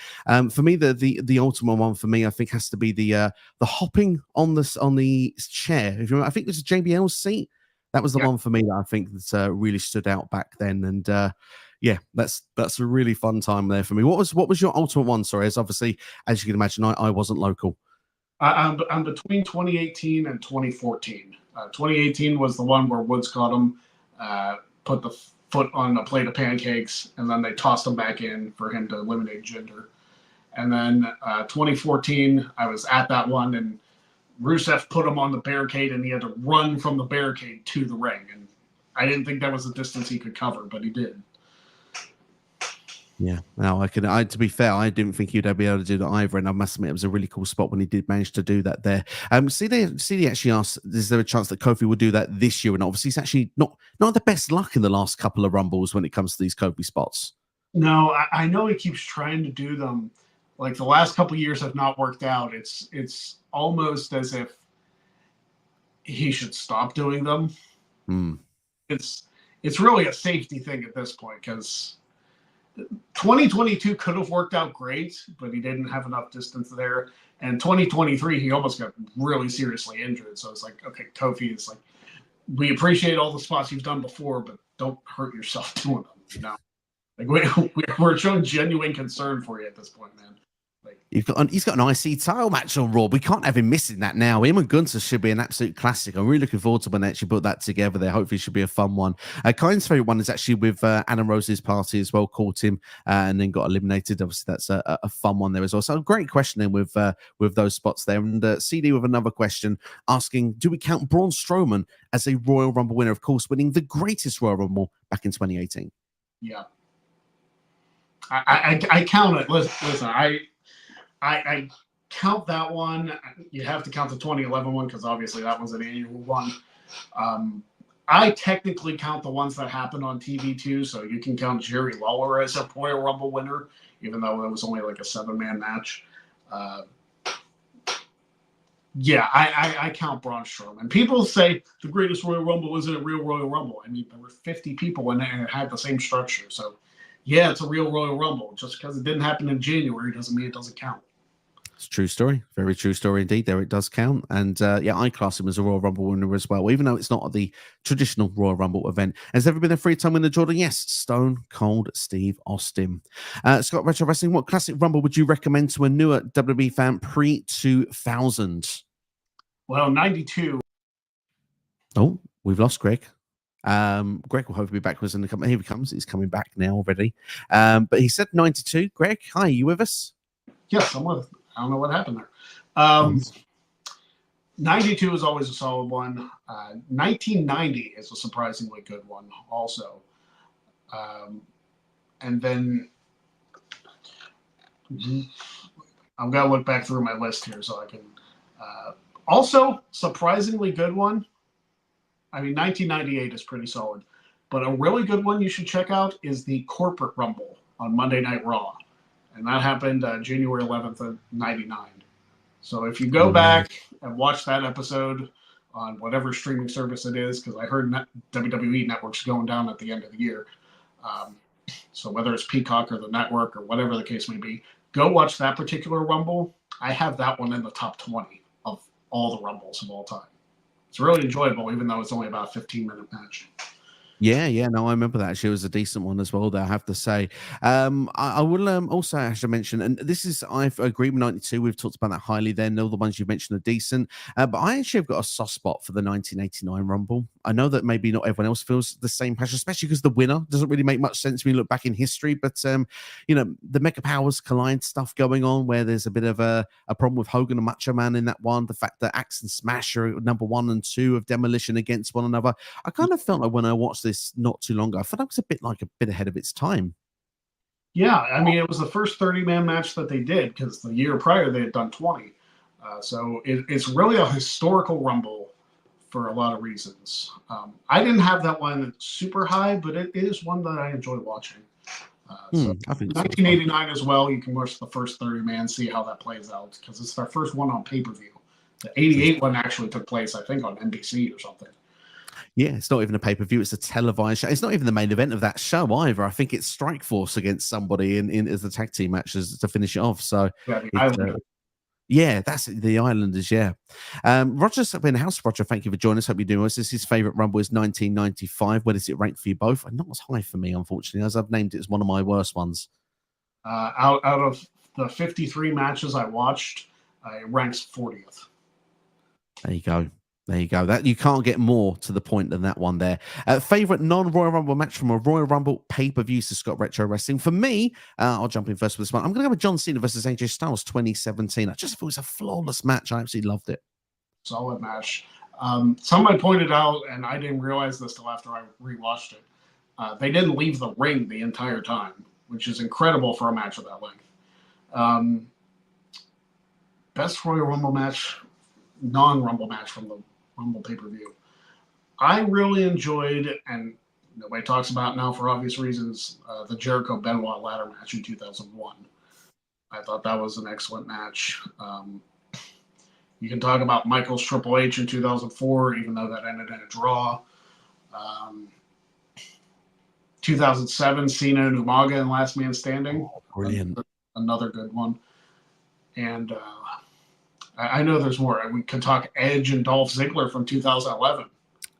For me, the ultimate one for me, I think, has to be the hopping on the chair. If you remember, I think it was JBL's seat. That was the one for me that I think that really stood out back then. And yeah, that's a really fun time there for me. What was your ultimate one? Sorry, as obviously, as you can imagine, I wasn't local. I'm between 2018 and 2014. 2018 was the one where Woods caught him, put the foot on a plate of pancakes, and then they tossed him back in for him to eliminate Jinder. And then 2014, I was at that one, and Rusev put him on the barricade, and he had to run from the barricade to the ring. And I didn't think that was a distance he could cover, but he did. Yeah, no, to be fair, I didn't think he'd be able to do that either, and I must admit it was a really cool spot when he did manage to do that there. CD actually asked, "Is there a chance that Kofi would do that this year?" And obviously, he's actually not the best luck in the last couple of Rumbles when it comes to these Kofi spots. No, I know he keeps trying to do them. Like the last couple of years have not worked out. It's almost as if he should stop doing them. It's really a safety thing at this point because 2022 could have worked out great, but he didn't have enough distance there. And 2023, he almost got really seriously injured. So it's like, okay, Kofi is like, we appreciate all the spots you've done before, but don't hurt yourself doing them. You know, like we're showing genuine concern for you at this point, man. Like he's got an IC title match on Raw. We can't have him missing that now. Him and Gunther should be an absolute classic. I'm really looking forward to when they actually put that together there. Hopefully it should be a fun one. Kyne's favorite one is actually with Anna Rose's party as well. Caught him and then got eliminated. Obviously that's a fun one there as well. So great question then with those spots there. And CD with another question asking, do we count Braun Strowman as a Royal Rumble winner? Of course, winning the greatest Royal Rumble back in 2018. Yeah. I count it. Listen, I count that one. You have to count the 2011 one because obviously that was an annual one. I technically count the ones that happened on TV too, so you can count Jerry Lawler as a Royal Rumble winner, even though it was only like a 7-man match. Yeah, I count Braun Strowman. People say the greatest Royal Rumble isn't a real Royal Rumble. I mean, there were 50 people in it and it had the same structure. So, yeah, it's a real Royal Rumble. Just because it didn't happen in January doesn't mean it doesn't count. It's a true story. Very true story indeed. There it does count. And yeah, I class him as a Royal Rumble winner as well, even though it's not the traditional Royal Rumble event. Has there ever been a three-time winner, Jordan? Yes, Stone Cold Steve Austin. Scott Retro Wrestling, what classic Rumble would you recommend to a newer WWE fan pre-2000? Well, 92. Oh, we've lost Greg. Greg will hopefully be back with us in the company. Here he comes. He's coming back now already. But he said 92. Greg, hi, are you with us? Yes, I'm with. I don't know what happened there. 92 is always a solid one. 1990 is a surprisingly good one also. And then I'm going to look back through my list here so I can Also, surprisingly good one. I mean, 1998 is pretty solid, but a really good one you should check out is the Corporate Rumble on Monday Night Raw, and that happened January 11th of '99. So if you go back and watch that episode on whatever streaming service it is, because I heard WWE Network's going down at the end of the year. So whether it's Peacock or the network or whatever the case may be, go watch that particular Rumble. I have that one in the top 20 of all the Rumbles of all time. It's really enjoyable, even though it's only about a 15-minute match. Yeah, no, I remember that. Actually, it was a decent one as well, though, I have to say. I will also actually mention, and this is, I've agreed with 92. We've talked about that highly then. All the ones you've mentioned are decent. But I actually have got a soft spot for the 1989 Rumble. I know that maybe not everyone else feels the same passion, especially because the winner doesn't really make much sense when you look back in history. But, you know, the Mega Powers Collide stuff going on where there's a bit of a problem with Hogan and Macho Man in that one. The fact that Axe and Smash are number 1 and 2 of Demolition against one another. I kind of felt like when I watched this not too long ago, I thought it was a bit ahead of its time. Yeah, I mean, it was the first 30-man match that they did because the year prior they had done 20. So it's really a historical Rumble for a lot of reasons. I didn't have that one super high, but it is one that I enjoy watching. So I think 1989 as well, you can watch the first 30-man, see how that plays out because it's their first one on pay-per-view. The 88 one actually took place, I think, on NBC or something. Yeah, it's not even a pay-per-view, it's a televised show. It's not even the main event of that show either. I think it's Strikeforce against somebody in as the tag team matches to finish it off. So yeah, that's the Islanders, yeah. Roger's been in the house. Roger, thank you for joining us. Hope you're doing this. His favorite Rumble is 1995. Where does it rank for you both? And not as high for me, unfortunately, as I've named it as one of my worst ones. Out of the 53 matches I watched, it ranks 40th. There you go. There you go. That you can't get more to the point than that one there. Favorite non-Royal Rumble match from a Royal Rumble pay-per-view to Scott Retro Wrestling. For me, I'll jump in first with this one. I'm going to go with John Cena versus AJ Styles 2017. I just thought it was a flawless match. I absolutely loved it. Solid match. Somebody pointed out, and I didn't realize this till after I rewatched it, they didn't leave the ring the entire time, which is incredible for a match of that length. Best Royal Rumble match, non-Rumble match from the Rumble pay-per-view. I really enjoyed, and nobody talks about now for obvious reasons, the Jericho-Benoit ladder match in 2001. I thought that was an excellent match. You can talk about Michaels Triple H in 2004, even though that ended in a draw. 2007, Cena and Umaga in Last Man Standing. Oh, brilliant. Another good one. And I know there's more. We could talk Edge and Dolph Ziggler from 2011.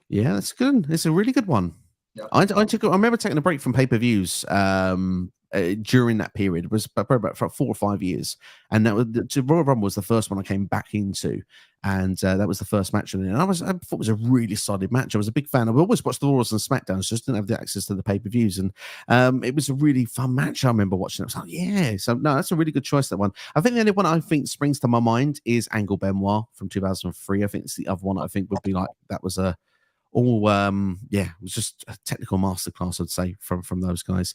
Yeah, that's good. It's a really good one. Yep. I remember taking a break from pay-per-views during that period. It was about 4 or 5 years, and that was the Royal Rumble was the first one I came back into, and that was the first match. And I thought it was a really solid match. I was a big fan. I've always watched the Raws and SmackDowns, just didn't have the access to the pay-per-views, and it was a really fun match. I remember watching it. I was like, yeah. So no, that's a really good choice. That one. I think the only one I think springs to my mind is Angle Benoit from 2003. I think it's the other one. I think would be like that was a. It was just a technical masterclass, I'd say, from those guys.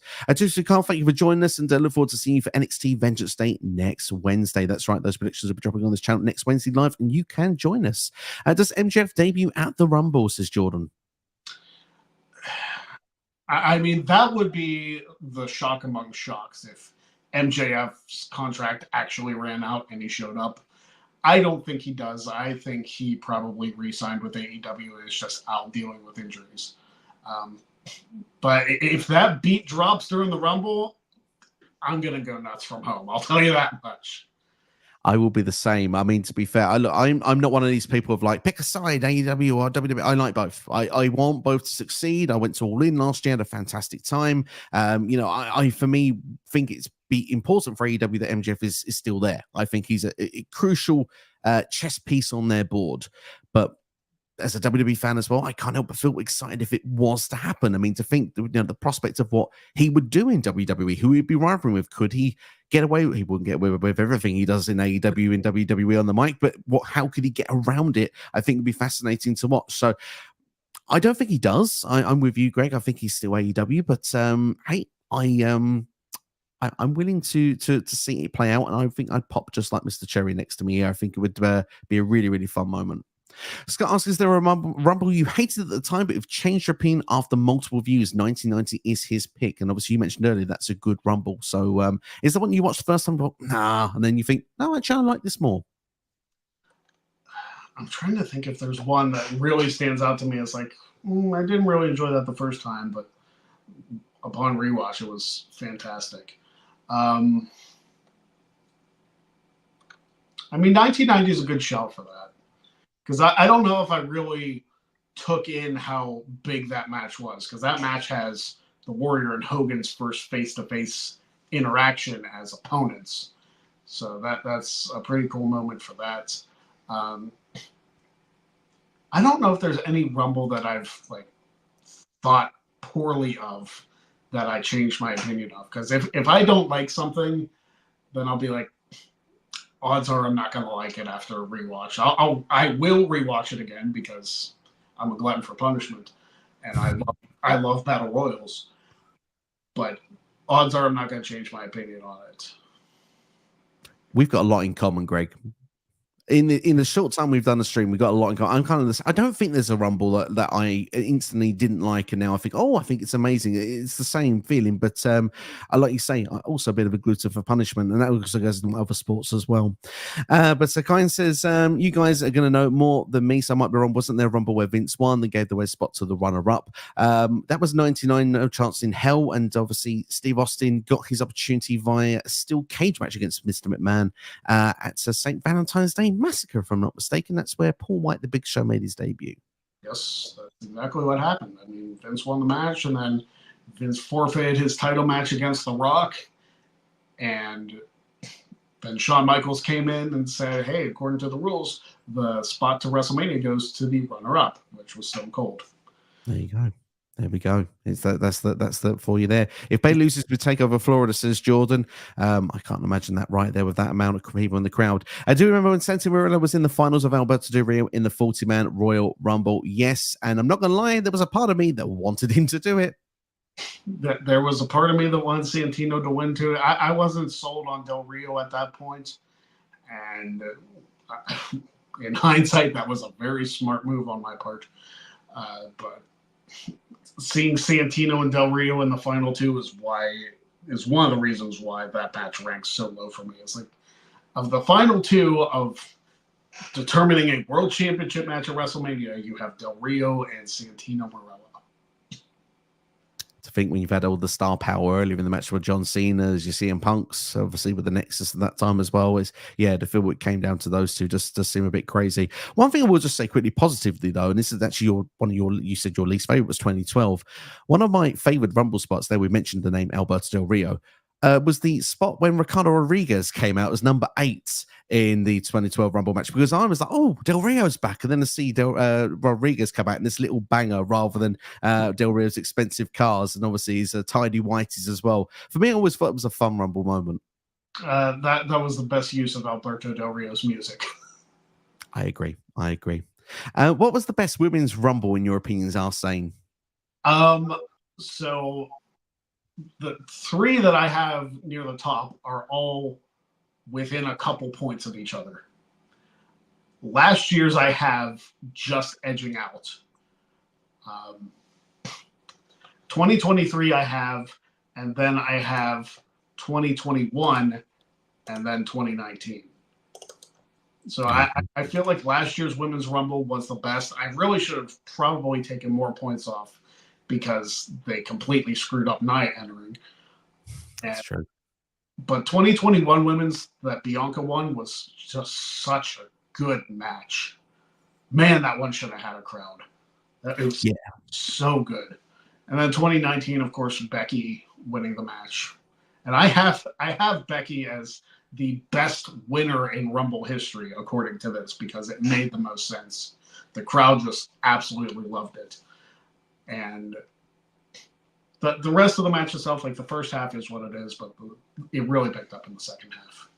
Carl, thank you for joining us, and look forward to seeing you for NXT Vengeance Day next Wednesday. That's right, those predictions will be dropping on this channel next Wednesday live, and you can join us. Does MJF debut at the Rumble, says Jordan? I mean, that would be the shock among shocks if MJF's contract actually ran out and he showed up. I don't think he does. I think he probably re-signed with AEW and is just out dealing with injuries. But if that beat drops during the Rumble, I'm going to go nuts from home. I'll tell you that much. I will be the same. I mean, to be fair, I'm not one of these people of like, pick a side, AEW or WWE. I like both. I want both to succeed. I went to All In last year, had a fantastic time. I for me think it's important for AEW that MJF is still there. I think he's a crucial chess piece on their board. But as a WWE fan as well, I can't help but feel excited if it was to happen. I mean, to think, the prospect of what he would do in WWE, who he'd be rivaling with, could he get away? He wouldn't get away with everything he does in AEW and WWE on the mic, but how could he get around it? I think it'd be fascinating to watch. So I don't think he does. I'm with you, Greg. I think he's still AEW, but hey, I'm willing to see it play out, and I think I'd pop just like Mr. Cherry next to me here. I think it would be a really, really fun moment. Scott asks, is there a rumble you hated at the time, but you've changed your opinion after multiple views? 1990 is his pick. And obviously you mentioned earlier that's a good rumble. So is the one you watched the first time, nah, and then you think, no, actually I like this more? I'm trying to think if there's one that really stands out to me as like, I didn't really enjoy that the first time, but upon rewatch, it was fantastic. I mean, 1990 is a good shout for that. Because I don't know if I really took in how big that match was. Because that match has the Warrior and Hogan's first face-to-face interaction as opponents. So that's a pretty cool moment for that. I don't know if there's any Rumble that I've like thought poorly of that I changed my opinion of. Because if I don't like something, then I'll be like, odds are I'm not going to like it after a rewatch. I will rewatch it again because I'm a glutton for punishment, and I love battle royals. But odds are I'm not going to change my opinion on it. We've got a lot in common, Greg. In the short time we've done the stream, we've got a lot in common. I'm kind of this. I don't think there's a Rumble that I instantly didn't like, and now I think, oh, I think it's amazing. It's the same feeling, but I like you say, also a bit of a glutton for punishment, and that also goes into other sports as well. But Sakine says, you guys are going to know more than me, so I might be wrong. Wasn't there a Rumble where Vince won? They gave the red spot to the runner-up. That was 99, no chance in hell, and obviously Steve Austin got his opportunity via a steel cage match against Mr. McMahon at St. Valentine's Day Massacre, if I'm not mistaken. That's where Paul White, the Big Show, made his debut. Yes, that's exactly what happened. I mean, Vince won the match, and then Vince forfeited his title match against The Rock, and then Shawn Michaels came in and said, hey, according to the rules, the spot to WrestleMania goes to the runner-up, which was Stone Cold. There you go. There we go. It's that's the for you there. If Bay loses to Takeover Florida, says Jordan, I can't imagine that right there with that amount of people in the crowd. I do remember when Santa Murillo was in the finals of Alberto Del Rio in the 40-man Royal Rumble. Yes, and I'm not going to lie, there was a part of me that wanted him to do it. There was a part of me that wanted Santino to win too. I wasn't sold on Del Rio at that point, and in hindsight, that was a very smart move on my part. But seeing Santino and Del Rio in the final two is one of the reasons why that match ranks so low for me. It's like, of the final two of determining a world championship match at WrestleMania, you have Del Rio and Santino Marella. To think when you've had all the star power earlier in the match with John Cena, as you see in Punk's, obviously with the Nexus at that time as well, is to feel it came down to those two just does seem a bit crazy. One thing I will just say quickly positively though, and this is actually you said your least favorite was 2012. One of my favorite Rumble spots there, we mentioned the name Alberto Del Rio, was the spot when Ricardo Rodriguez came out as number 8 in the 2012 Rumble match, because I was like, oh, Del Rio's back, and then to see Rodriguez come out in this little banger rather than Del Rio's expensive cars, and obviously his tidy whities as well. For me, I always thought it was a fun Rumble moment. That was the best use of Alberto Del Rio's music. I agree. What was the best women's Rumble in your opinions, Arsene? So the 3 that I have near the top are all within a couple points of each other. Last year's I have just edging out. 2023 I have, and then I have 2021, and then 2019. So I feel like last year's Women's Rumble was the best. I really should have probably taken more points off because they completely screwed up Nia entering. That's true. But 2021 Women's that Bianca won was just such a good match. Man, that one should have had a crowd. It was so good. And then 2019, of course, Becky winning the match. And I have Becky as the best winner in Rumble history, according to this, because it made the most sense. The crowd just absolutely loved it. And the rest of the match itself, like the first half is what it is, but it really picked up in the second half.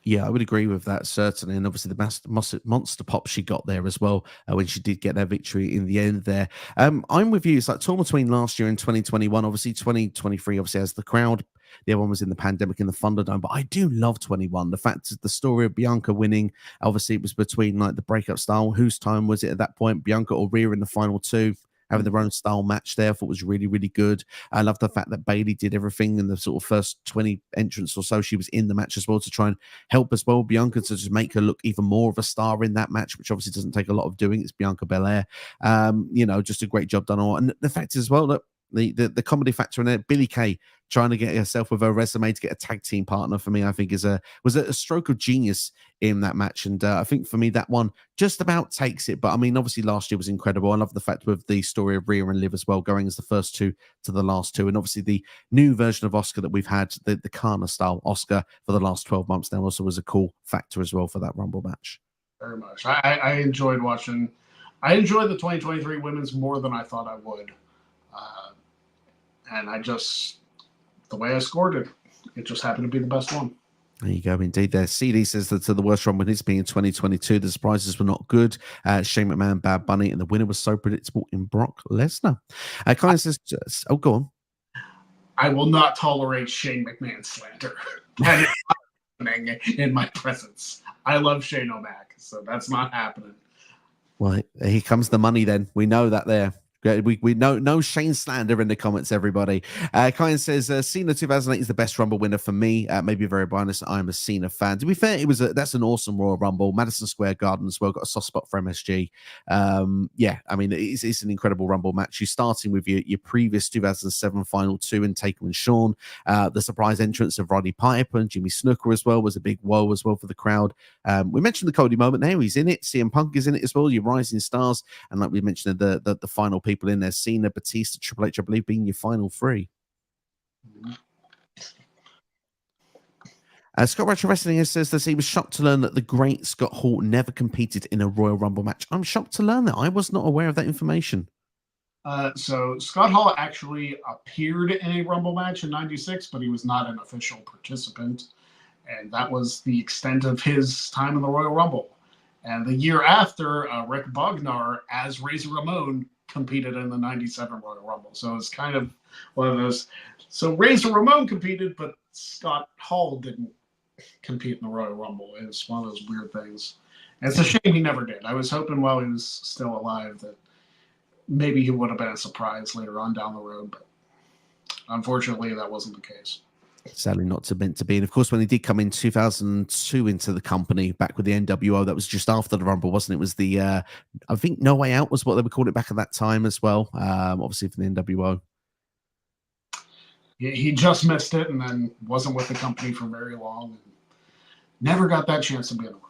Yeah, I would agree with that, certainly. And obviously the monster pop she got there as well when she did get that victory in the end there. I'm with you. It's like torn between last year and 2021. Obviously, 2023 obviously has the crowd. The other one was in the pandemic in the Thunderdome. But I do love 21. The fact that the story of Bianca winning, obviously it was between like the breakup style. Whose time was it at that point? Bianca or Rhea in the final two, having their own style match there. I thought was really, really good. I love the fact that Bayley did everything in the sort of first 20 entrants or so. She was in the match as well to try and help as well Bianca to just make her look even more of a star in that match, which obviously doesn't take a lot of doing. It's Bianca Belair. Just a great job done. And the fact is as well that the comedy factor in it, Billie Kay trying to get herself with her resume to get a tag team partner for me, I think was a stroke of genius in that match. And I think for me, that one just about takes it. But I mean, obviously last year was incredible. I love the fact with the story of Rhea and Liv as well, going as the first two to the last two. And obviously the new version of Oscar that we've had, the Kana style Oscar for the last 12 months now also was a cool factor as well for that Rumble match. Very much. I enjoyed watching. I enjoyed the 2023 women's more than I thought I would. And the way I scored it just happened to be the best one. There you go, indeed. There, CD says that the worst Rumble it's been in 2022. The surprises were not good. Shane McMahon, Bad Bunny, and the winner was so predictable in Brock Lesnar. Kind of says, "Oh, go on." I will not tolerate Shane McMahon slander. That is not happening in my presence. I love Shane O'Mac, so that's not happening. Well, here comes the money. Then we know that there. We know no Shane slander in the comments, everybody. Kyan says Cena 2008 is the best Rumble winner for me. Maybe very biased. I'm a Cena fan. To be fair, that's an awesome Royal Rumble. Madison Square Garden as well. Got a soft spot for MSG. I mean it's an incredible Rumble match. You're starting with your previous 2007 final two and Taker and Shawn. The surprise entrance of Roddy Piper and Jimmy Snuka as well was a big whoa as well for the crowd. We mentioned the Cody moment there. He's in it. CM Punk is in it as well. Your rising stars, and like we mentioned, the final people in there, Cena, Batista, Triple H, I believe, being your final three. Scott Retro Wrestling says that he was shocked to learn that the great Scott Hall never competed in a Royal Rumble match. I'm shocked to learn that. I was not aware of that information. So Scott Hall actually appeared in a Rumble match in '96, but he was not an official participant. And that was the extent of his time in the Royal Rumble. And the year after, Rick Bognar, as Razor Ramon, competed in the '97 Royal Rumble. So it's kind of one of those. So Razor Ramon competed, but Scott Hall didn't compete in the Royal Rumble. It's one of those weird things. And it's a shame he never did. I was hoping while he was still alive that maybe he would have been a surprise later on down the road, but unfortunately that wasn't the case. Sadly not meant to be. And of course, when he did come in 2002 into the company back with the NWO, that was just after the Rumble, wasn't it? It was the I think No Way Out was what they were calling it back at that time as well, obviously for the NWO. He just missed it and then wasn't with the company for very long and never got that chance to be in the Rumble.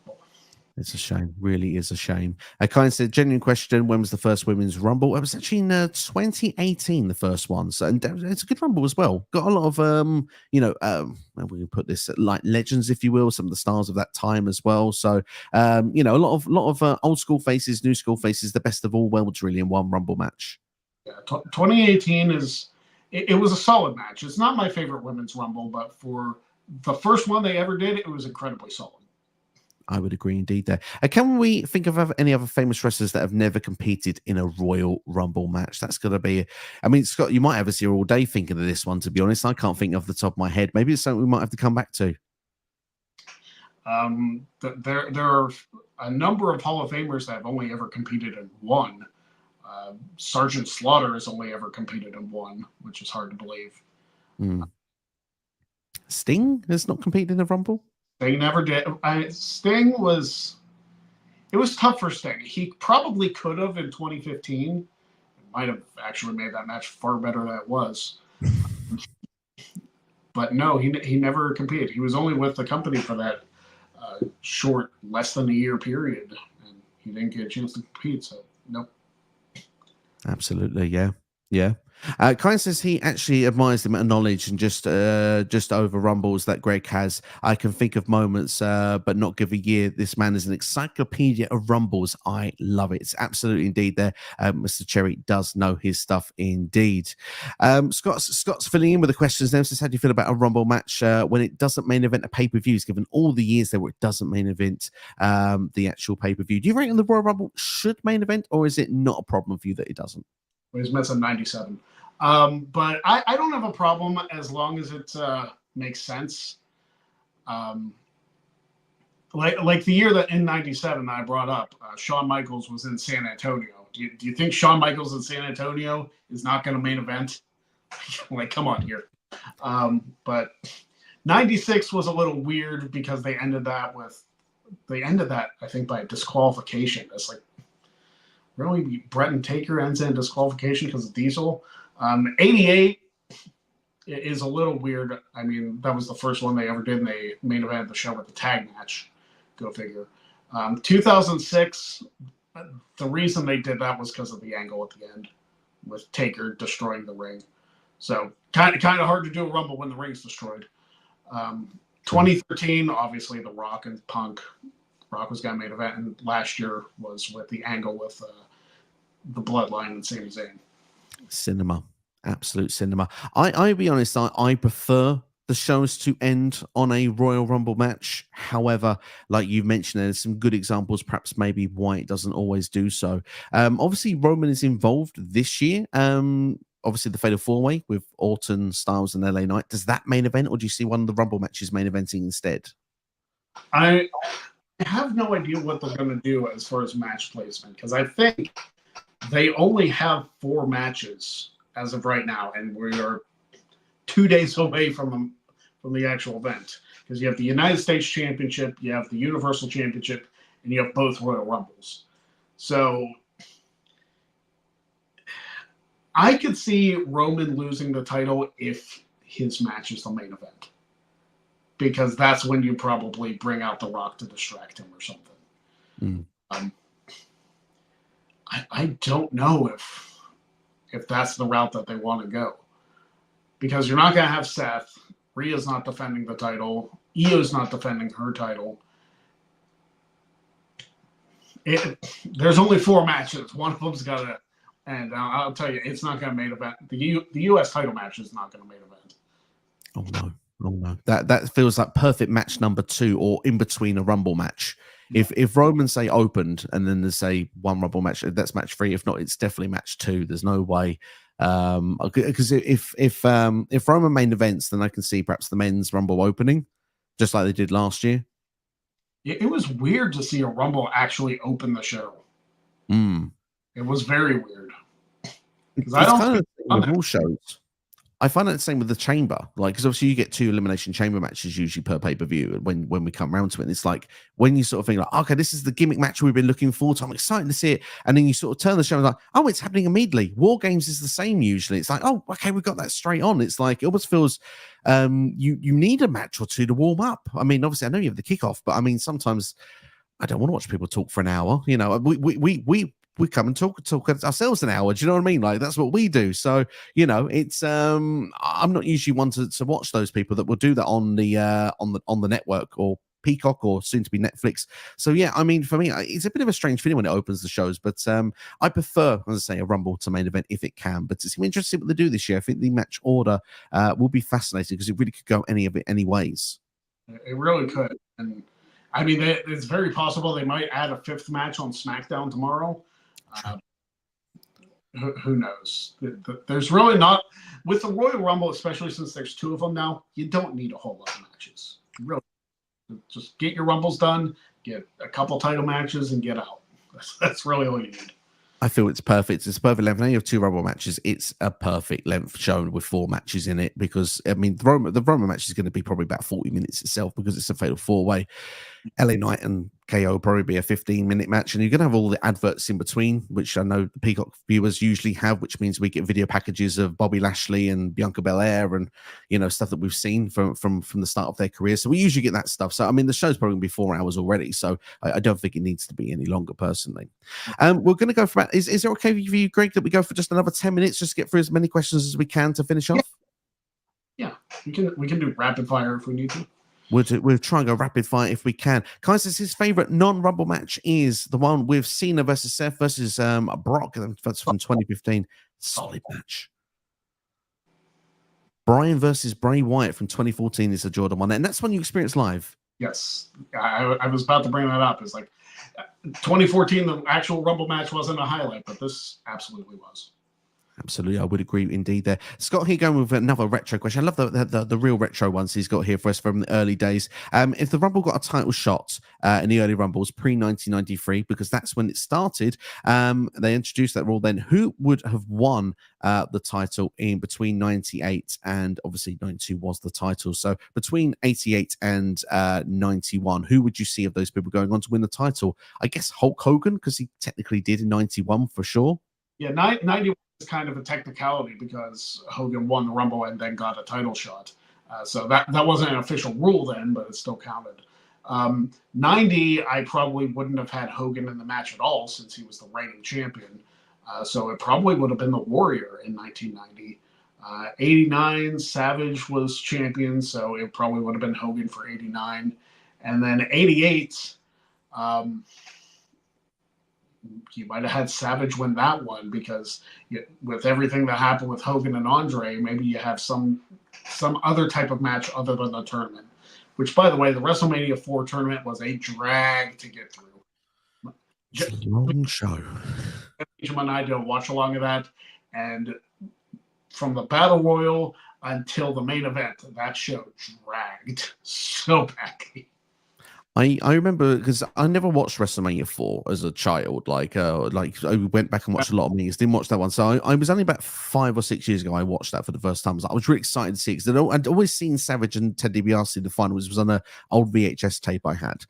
It's a shame, really is a shame. Kyan said, genuine question, when was the first Women's Rumble? It was actually in 2018, the first one. So, and it's a good Rumble as well. Got a lot of, we can put this like legends, if you will, some of the stars of that time as well. So, a lot of old school faces, new school faces, the best of all worlds really in one Rumble match. Yeah, 2018 it was a solid match. It's not my favorite Women's Rumble, but for the first one they ever did, it was incredibly solid. I would agree indeed there. Can we think of any other famous wrestlers that have never competed in a Royal Rumble match? That's going to be, I mean, Scott, you might have us here all day thinking of this one, to be honest. I can't think off the top of my head. Maybe it's something we might have to come back to. There are a number of Hall of Famers that have only ever competed in one. Sergeant Slaughter has only ever competed in one, which is hard to believe. Sting has not competed in a Rumble? They never did. Sting was tough for Sting. He probably could have in 2015. Might have actually made that match far better than it was. But no, he never competed. He was only with the company for that short, less than a year period, and he didn't get a chance to compete. So nope. Absolutely, yeah. Kyan says he actually admires the amount of knowledge and just over Rumbles that Greg has. I can think of moments, but not give a year. This man is an encyclopedia of Rumbles. I love it. It's absolutely indeed there. Mr. Cherry does know his stuff indeed. Scott's filling in with the questions now. Says, how do you feel about a Rumble match when it doesn't main event a pay-per-views, given all the years there where it doesn't main event the actual pay-per-view? Do you reckon the Royal Rumble should main event, or is it not a problem for you that it doesn't? Well, he's missing '97. But I don't have a problem as long as it makes sense. Like the year that in '97 that I brought up, Shawn Michaels was in San Antonio. Do you think Shawn Michaels in San Antonio is not going to main event? Like, come on here. But '96 was a little weird because they ended that I think by disqualification. It's like, really, Brett and Taker ends in disqualification because of Diesel. '88 is a little weird. I mean, that was the first one they ever did, and they main event the show with the tag match. Go figure. 2006, the reason they did that was because of the angle at the end with Taker destroying the ring. So kind of hard to do a Rumble when the ring's destroyed. 2013, obviously, The Rock and Punk. Rock was got main event, and last year was with the angle with the Bloodline and Sami Zayn. Cinema, absolute cinema. I'll be honest, I prefer the shows to end on a Royal Rumble match. However, like you've mentioned, there's some good examples, perhaps maybe why it doesn't always do so. Obviously, Roman is involved this year. Obviously, the Fatal 4-Way with Orton, Styles, and LA Knight. Does that main event, or do you see one of the Rumble matches main eventing instead? I have no idea what they're going to do as far as match placement, because I think they only have 4 matches as of right now, and we are 2 days away from the actual event, because you have the United States Championship, you have the Universal Championship, and you have both Royal Rumbles. So I could see Roman losing the title if his match is the main event, because that's when you probably bring out The Rock to distract him or something. I don't know if that's the route that they want to go, because you're not going to have Seth. Rhea's not defending the title. Io's not defending her title. There's only 4 matches. One of them's got to, and I'll tell you, it's not going to main event. The U.S. title match is not going to main event. Oh no. Oh no, that feels like perfect match number 2, or in between a Rumble match. If Roman say opened and then they say one Rumble match, that's match 3. If not, it's definitely match 2. There's no way. Because if Roman main events, then I can see perhaps the men's Rumble opening, just like they did last year. It was weird to see a Rumble actually open the show. It was very weird. Because I don't kind of all shows. I find that the same with the chamber, like, because obviously you get 2 elimination chamber matches usually per pay-per-view when we come around to it. And it's like when you sort of think like, okay, this is the gimmick match we've been looking forward to. I'm excited to see it. And then you sort of turn the show and like, oh, it's happening immediately. War Games is the same usually. It's like, oh, okay, we've got that straight on. It's like, it almost feels you need a match or 2 to warm up. I mean, obviously I know you have the kickoff, but I mean, sometimes I don't want to watch people talk for an hour. You know, we come and talk ourselves an hour. Do you know what I mean? Like, that's what we do. So, you know, it's I'm not usually one to watch those people that will do that on the network or Peacock or soon to be Netflix. So yeah, I mean, for me, it's a bit of a strange feeling when it opens the shows, but I prefer, as I say, a Rumble to main event if it can. But it's interesting what they do this year. I think the match order will be fascinating, because it really could go any ways. It really could. And I mean, it's very possible they might add a 5th match on SmackDown tomorrow. Who knows? There's really not, with the Royal Rumble, especially since there's 2 of them now, you don't need a whole lot of matches. Really, just get your Rumbles done, get a couple title matches, and get out. That's really all you need. I feel it's perfect. It's a perfect length. Now you have 2 Rumble matches. It's a perfect length show with 4 matches in it, because I mean the Roman match is going to be probably about 40 minutes itself, because it's a Fatal 4-Way. LA Knight and KO will probably be a 15-minute match, and you're going to have all the adverts in between, which I know the Peacock viewers usually have, which means we get video packages of Bobby Lashley and Bianca Belair, and you know, stuff that we've seen from the start of their career. So we usually get that stuff. So I mean, the show's probably going to be 4 hours already, so I don't think it needs to be any longer personally. We're going to go for about, is it okay for you, Greg, that we go for just another 10 minutes, just to get through as many questions as we can to finish off? Yeah, we can do rapid fire if we need to. We'll try and go rapid fire if we can. Kai says his favorite non-Rumble match is the one with Cena versus Seth versus Brock. That's from 2015. Solid match. Bryan versus Bray Wyatt from 2014 is the Jordan one, and that's one you experienced live. Yes, I was about to bring that up. It's like 2014, the actual Rumble match wasn't a highlight, but this absolutely was. Absolutely, I would agree indeed there. Scott, here going with another retro question. I love the real retro ones he's got here for us from the early days. If the Rumble got a title shot in the early Rumbles pre-1993, because that's when it started, they introduced that rule then, who would have won the title in between 98 and obviously 92 was the title. So between 88 and 91, who would you see of those people going on to win the title? I guess Hulk Hogan, because he technically did in 91 for sure. Yeah, 91 is kind of a technicality because Hogan won the Rumble and then got a title shot. So that wasn't an official rule then, but it still counted. 90, I probably wouldn't have had Hogan in the match at all since he was the reigning champion. So it probably would have been the Warrior in 1990. 89, Savage was champion, so it probably would have been Hogan for 89. And then 88, you might have had Savage win that one because with everything that happened with Hogan and Andre, maybe you have some other type of match other than the tournament. Which, by the way, the WrestleMania 4 tournament was a drag to get through. Long show. Jim and I did a watch along of that, and from the Battle Royal until the main event, that show dragged so badly. I remember because I never watched WrestleMania 4 as a child. Like I went back and watched a lot of meetings, didn't watch that one. So I was only about 5 or 6 years ago. I watched that for the first time. I was really excited to see it because I'd always seen Savage and Ted DiBiase in the final. It was on an old VHS tape I had,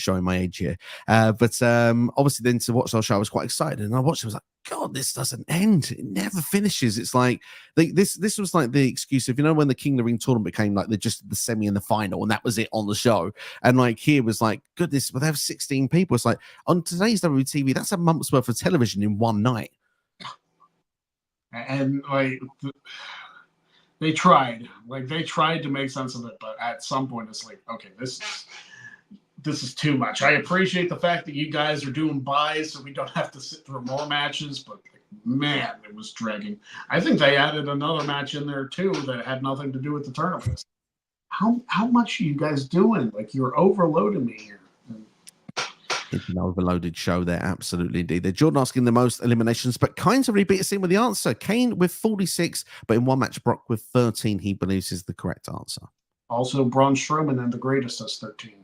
showing my age here. But obviously then to watch the show, I was quite excited, and I watched it. I was like, God, this doesn't end. It never finishes. It's like this was like the excuse of, when the King of the Ring tournament became like the semi and the final, and that was it on the show. And like here was like, goodness, but they have 16 people. It's like on today's WTV, that's a month's worth of television in one night. And like they tried to make sense of it, but at some point it's like, okay, this is too much. I appreciate the fact that you guys are doing buys so we don't have to sit through more matches, but man, it was dragging. I think they added another match in there too that had nothing to do with the tournament. How much are you guys doing? Like, you're overloading me here. It's an overloaded show there, absolutely indeed. They're Jordan asking the most eliminations, but Kane's already beat us in with the answer. Kane with 46, but in one match, Brock with 13, he believes is the correct answer. Also, Braun Strowman and the Greatest has 13.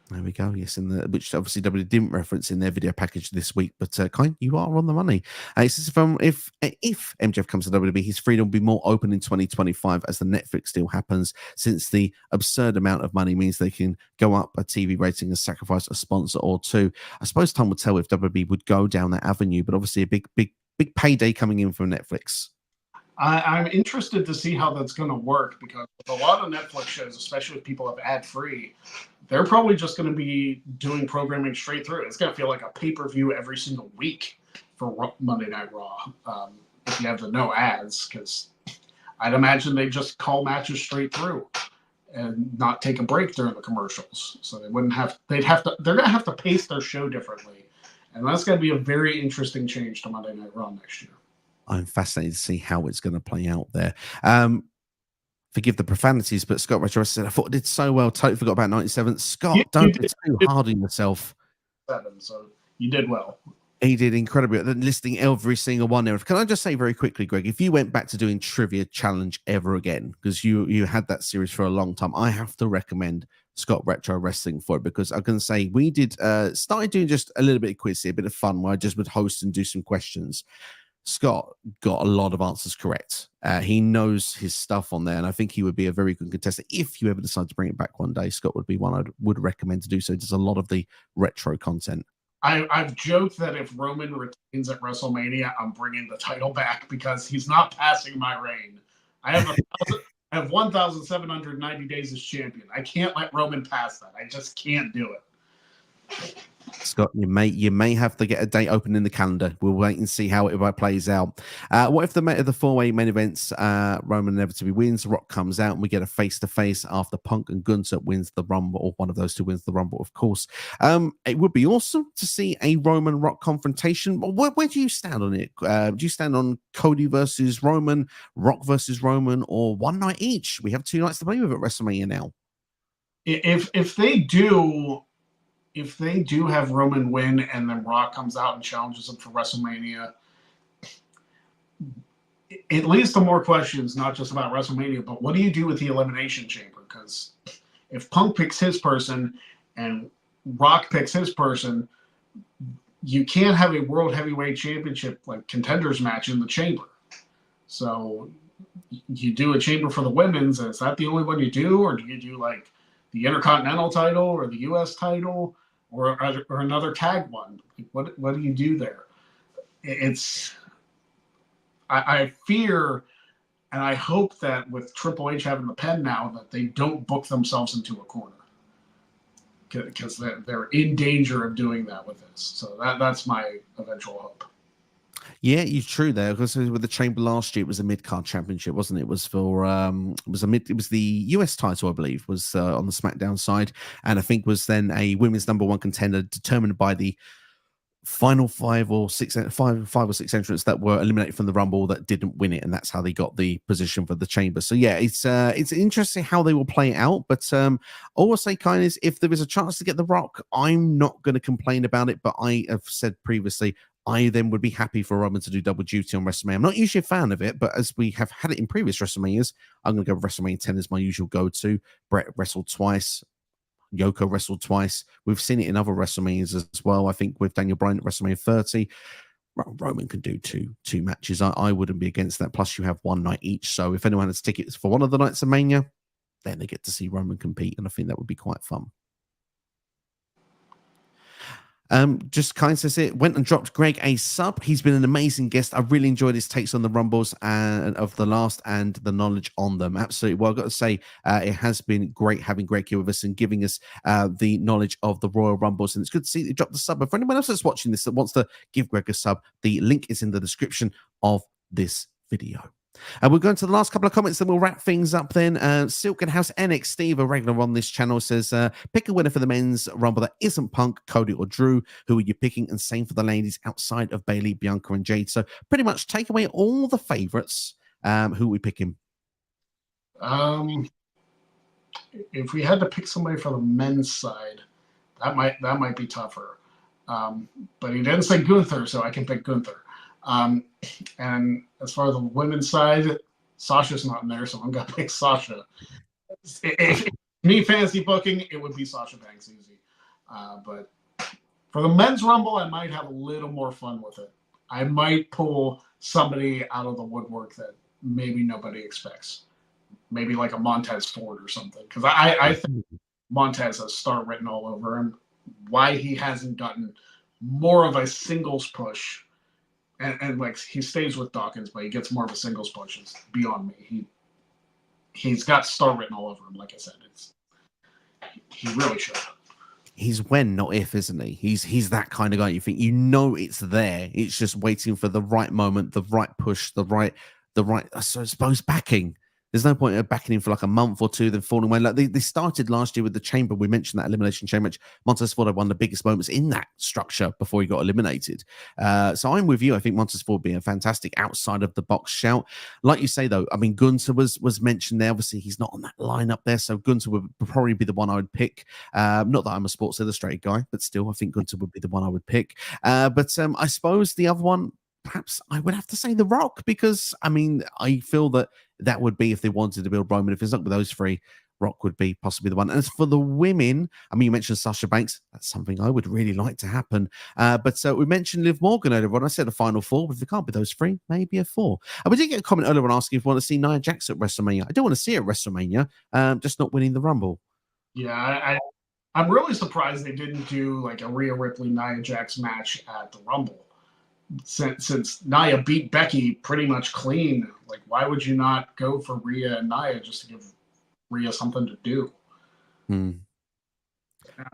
There we go. Yes, which obviously WWE didn't reference in their video package this week. But Kane, you are on the money. This is from if MJF comes to WWE, his freedom will be more open in 2025 as the Netflix deal happens, since the absurd amount of money means they can go up a TV rating and sacrifice a sponsor or two. I suppose time will tell if WWE would go down that avenue, but obviously a big payday coming in from Netflix. I'm interested to see how that's going to work, because with a lot of Netflix shows, especially if people have ad-free, they're probably just going to be doing programming straight through. It's going to feel like a pay-per-view every single week for Monday Night Raw, if you have the no ads, because I'd imagine they just call matches straight through and not take a break during the commercials. So they're going to have to pace their show differently. And that's going to be a very interesting change to Monday Night Raw next year. I'm fascinated to see how it's going to play out there. Forgive the profanities, but Scott Retro said, I thought it did so well. Totally forgot about 97. Scott, don't be too hard on yourself. 7, so you did well. He did incredibly. Listing every single one there. Can I just say very quickly, Greg, if you went back to doing Trivia Challenge ever again, because you had that series for a long time, I have to recommend Scott Retro Wrestling for it, because I can say we did started doing just a little bit of quiz here, a bit of fun where I just would host and do some questions. Scott got a lot of answers correct. He knows his stuff on there, and I think he would be a very good contestant. If you ever decide to bring it back one day, Scott would be one I would recommend to do so. He does a lot of the retro content. I've joked that if Roman retains at WrestleMania, I'm bringing the title back because he's not passing my reign. I have 1,790 days as champion. I can't let Roman pass that. I just can't do it. Scott, you may have to get a date open in the calendar. We'll wait and see how it plays out. What if the four-way main events, Roman inevitably wins, Rock comes out, and we get a face-to-face after Punk and Gunther wins the Rumble, or one of those two wins the Rumble, of course. It would be awesome to see a Roman Rock confrontation. But where do you stand on it? Do you stand on Cody versus Roman, Rock versus Roman, or one night each? We have 2 nights to play with at WrestleMania now. If they do have Roman win and then Rock comes out and challenges him for WrestleMania, it leads to more questions, not just about WrestleMania, but what do you do with the Elimination Chamber? Because if Punk picks his person and Rock picks his person, you can't have a World Heavyweight Championship like contenders match in the chamber. So you do a chamber for the women's. Is that the only one you do, or do you do like the Intercontinental title or the U.S. title or another tag one? What do you do there? It's I fear and I hope that with Triple H having the pen now that they don't book themselves into a corner because they're in danger of doing that with this. So that's my eventual hope. Yeah, it's true there. Because with the Chamber last year, it was a mid-card championship, wasn't it? It was for it was the US title, I believe, was on the SmackDown side, and I think was then a women's #1 contender determined by the final five or six entrants that were eliminated from the Rumble that didn't win it, and that's how they got the position for the Chamber. So yeah, it's interesting how they will play it out. But all I'll say, kind is, if there is a chance to get The Rock, I'm not going to complain about it. But I have said previously, I then would be happy for Roman to do double duty on WrestleMania. I'm not usually a fan of it, but as we have had it in previous WrestleManias, I'm going to go with WrestleMania 10 as my usual go-to. Brett wrestled twice. Yoko wrestled twice. We've seen it in other WrestleManias as well. I think with Daniel Bryan at WrestleMania 30, Roman can do two matches. I wouldn't be against that. Plus, you have one night each. So if anyone has tickets for one of the nights of Mania, then they get to see Roman compete, and I think that would be quite fun. Just kind says it went and dropped Greg a sub. He's been an amazing guest. I really enjoyed his takes on the Rumbles and of the last and the knowledge on them. Absolutely. Well, I've got to say, it has been great having Greg here with us and giving us the knowledge of the Royal Rumbles. And it's good to see that he dropped the sub. But for anyone else that's watching this that wants to give Greg a sub, the link is in the description of this video. We're going to the last couple of comments, then we'll wrap things up then. Silken House NX Steve, a regular on this channel, says, pick a winner for the men's Rumble that isn't Punk, Cody, or Drew. Who are you picking? And same for the ladies outside of Bayley, Bianca, and Jade. So pretty much take away all the favorites. Who are we picking? If we had to pick somebody for the men's side, that might be tougher. But he didn't say Gunther, so I can pick Gunther. And as far as the women's side, Sasha's not in there, so I'm gonna pick Sasha. If me fantasy booking, it would be Sasha Banks easy. But for the men's Rumble, I might have a little more fun with it. I might pull somebody out of the woodwork that maybe nobody expects. Maybe like a Montez Ford or something. Because I think Montez has star written all over him. Why he hasn't gotten more of a singles push. And like he stays with Dawkins, but he gets more of a singles push. It's beyond me. He's got star written all over him. Like I said, he really should. He's when, not if, isn't he? He's that kind of guy. You think it's there. It's just waiting for the right moment, the right push, the right. I suppose backing. There's no point of backing him for like a month or two, then falling away. Like they started last year with the Chamber. We mentioned that Elimination Chamber match. Montez Ford had one of the biggest moments in that structure before he got eliminated. So I'm with you. I think Montez Ford being a fantastic outside of the box shout. Like you say, though, I mean, Gunther was mentioned there. Obviously, he's not on that lineup there. So Gunther would probably be the one I would pick. Not that I'm a Sports Illustrated guy, but still, I think Gunther would be the one I would pick. But I suppose the other one, perhaps I would have to say The Rock, because I mean, I feel that would be if they wanted to build Roman. If it's not with those three, Rock would be possibly the one. And as for the women, I mean, you mentioned Sasha Banks. That's something I would really like to happen. But we mentioned Liv Morgan earlier on. I said a final four, but if it can't be those three, maybe a four. We did get a comment earlier on asking if we want to see Nia Jax at WrestleMania. I don't want to see her at WrestleMania, just not winning the Rumble. Yeah, I'm really surprised they didn't do like a Rhea Ripley Nia Jax match at the Rumble. Since Nia beat Becky pretty much clean, like why would you not go for Rhea and Nia just to give Rhea something to do?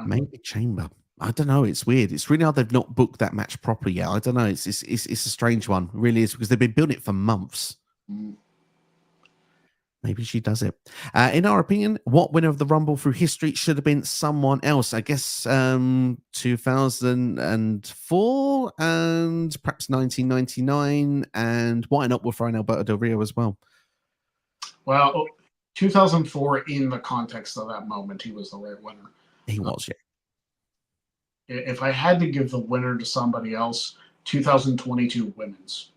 Maybe Chamber. I don't know. It's weird. It's really hard they've not booked that match properly yet. I don't know. It's a strange one. It really is, because they've been building it for months. Maybe she does it. In our opinion, what winner of the Rumble through history should have been someone else? I guess 2004 and perhaps 1999. And why not? We'll throw in Alberto Del Rio as well. Well, 2004, in the context of that moment, he was the right winner. He was, yeah. If I had to give the winner to somebody else, 2022 women's.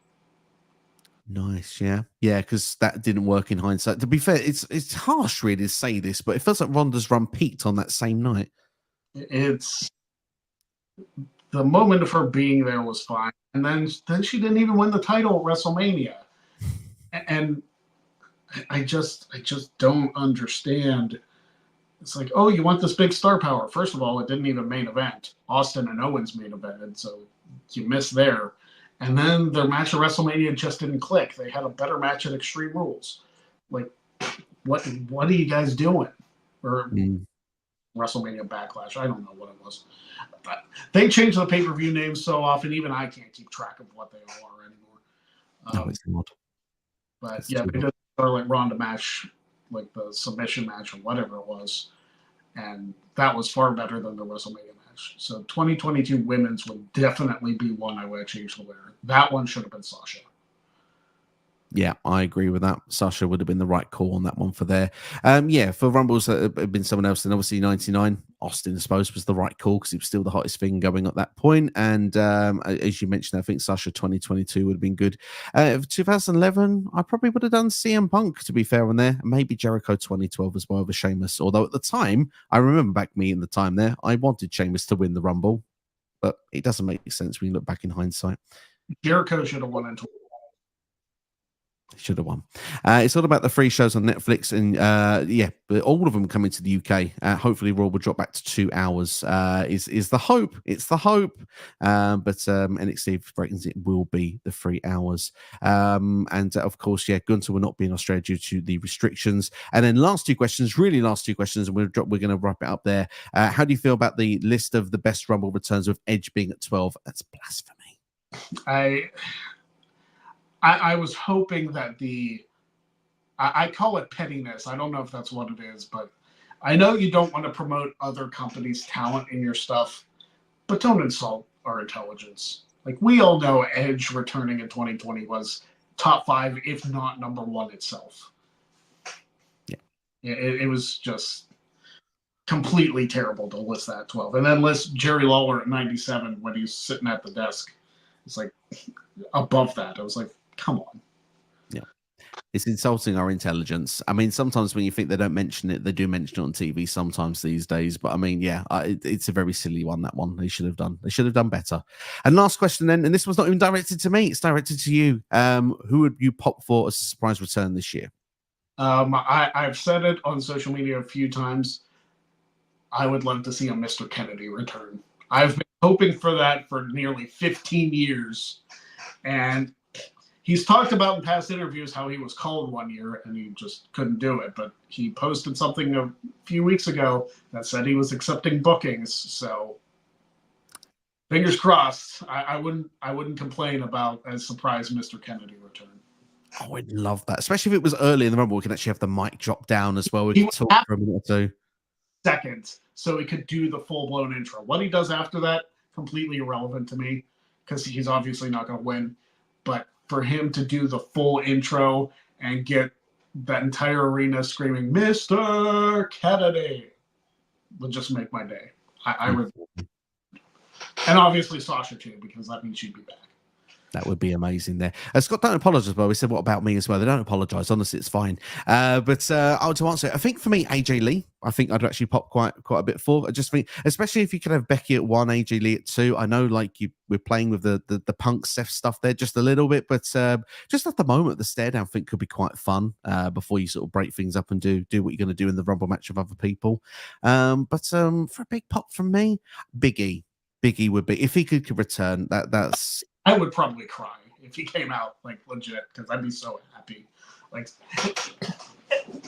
Nice, yeah, yeah, because that didn't work in hindsight. To be fair, it's harsh really to say this, but it feels like Ronda's run peaked on that same night. It's the moment of her being there was fine, and then she didn't even win the title at WrestleMania, and I just don't understand. It's like, oh, you want this big star power? First of all, it didn't even main event. Austin and Owens main evented, so you missed there. And then their match at WrestleMania just didn't click. They had a better match at Extreme Rules. Like, what are you guys doing? Or WrestleMania Backlash? I don't know what it was. But they change the pay-per-view names so often, even I can't keep track of what they all are anymore. No, it's not. But It's yeah, too they did the Charlotte Ronda match, like the submission match or whatever it was, and that was far better than the WrestleMania match. So 2022 women's would definitely be one I would change the winner. That one should have been Sasha. Yeah, I agree with that. Sasha would have been the right call on that one for there. Yeah, for Rumbles, it had been someone else. And obviously, 99, Austin, I suppose, was the right call because he was still the hottest thing going at that point. And as you mentioned, I think Sasha 2022 would have been good. 2011, I probably would have done CM Punk, to be fair, on there. Maybe Jericho 2012 as well, with Sheamus. Although at the time, I remember back me in the time there, I wanted Sheamus to win the Rumble. But it doesn't make sense when you look back in hindsight. Jericho should have won in. Should have won. It's all about the free shows on Netflix, and yeah, all of them coming to the UK. Hopefully, Raw will drop back to 2 hours. Is the hope? It's the hope. But NXT ratings, it will be the 3 hours. And of course, yeah, Gunther will not be in Australia due to the restrictions. And then last two questions, and we're going to wrap it up there. How do you feel about the list of the best Rumble returns with Edge being at 12? That's blasphemy. I was hoping that I call it pettiness. I don't know if that's what it is, but I know you don't want to promote other companies' talent in your stuff, but don't insult our intelligence. Like, we all know Edge returning in 2020 was top 5, if not number 1 itself. Yeah. It was just completely terrible to list that at 12. And then list Jerry Lawler at 97 when he's sitting at the desk. It's like above that. I was like, come on. Yeah. It's insulting our intelligence. I mean, sometimes when you think they don't mention it, they do mention it on TV sometimes these days. But I mean, yeah, it's a very silly one, that one. They should have done better. And last question then, and this was not even directed to me, it's directed to you. Who would you pop for as a surprise return this year? I've said it on social media a few times. I would love to see a Mr. Kennedy return. I've been hoping for that for nearly 15 years. And he's talked about in past interviews how he was called one year and he just couldn't do it. But he posted something a few weeks ago that said he was accepting bookings. So fingers crossed. I wouldn't complain about a surprise Mr. Kennedy return. Oh, I'd love that. Especially if it was early in the Rumble, we could actually have the mic drop down as well. We could talk for a minute or two. Seconds, so he could do the full-blown intro. What he does after that, completely irrelevant to me, because he's obviously not going to win. But for him to do the full intro and get that entire arena screaming, Mr. Kennedy, would just make my day. I would. And obviously Sasha too, because that means she'd be back. That would be amazing there. Scott, don't apologize, but we said, what about me as well? They don't apologize. Honestly, it's fine. But I want to answer it. I think for me, AJ Lee, I think I'd actually pop quite a bit for. I just think, especially if you could have Becky at 1, AJ Lee at 2. I know, like, we're playing with the Punk Seth stuff there just a little bit, but just at the moment, the stare down thing could be quite fun before you sort of break things up and do what you're going to do in the Rumble match with other people. But for a big pop from me, Big E would be, if he could return. That's. I would probably cry if he came out, like, legit, because I'd be so happy. Like,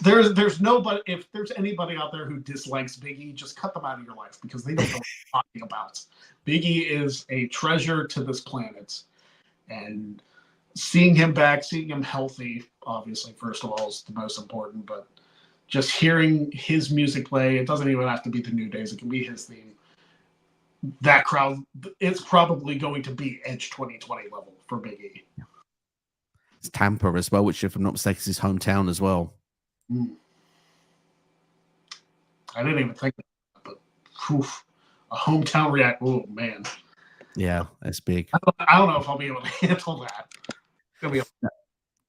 there's nobody. If there's anybody out there who dislikes Big E, just cut them out of your life because they don't know what you're talking about. Big E is a treasure to this planet, and seeing him back, seeing him healthy, obviously, first of all, is the most important. But just hearing his music play, it doesn't even have to be the New Days; it can be his theme. That crowd, it's probably going to be Edge 2020 level for Big E. It's Tampa as well, which, if I'm not mistaken, is his hometown as well. I didn't even think of that, but a hometown react. Oh, man. Yeah, that's big. I don't know if I'll be able to handle that.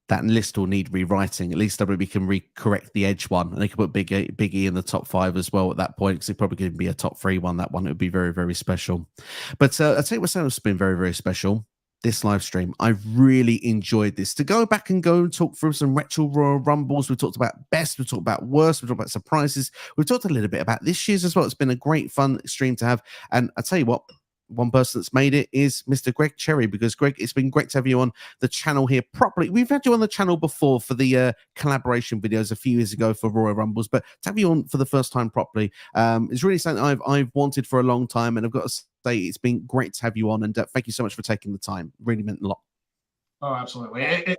that list will need rewriting. At least WWE can correct the Edge one, and they can put Big E in the top 5 as well at that point, because it probably could be a top 3 one. That one would be very, very special. But I'll tell you what's else been very, very special. This live stream, I've really enjoyed this. To go back and go and talk through some retro Royal Rumbles. We talked about best, we talked about worst, we talked about surprises. We've talked a little bit about this year's as well. It's been a great fun stream to have. And I tell you what, one person that's made it is Mr. Greg Cherry, because Greg, it's been great to have you on the channel here properly. We've had you on the channel before for the collaboration videos a few years ago for Royal Rumbles, but to have you on for the first time properly is really something I've wanted for a long time, and I've got to say it's been great to have you on, and thank you so much for taking the time. Really meant a lot. Oh, absolutely.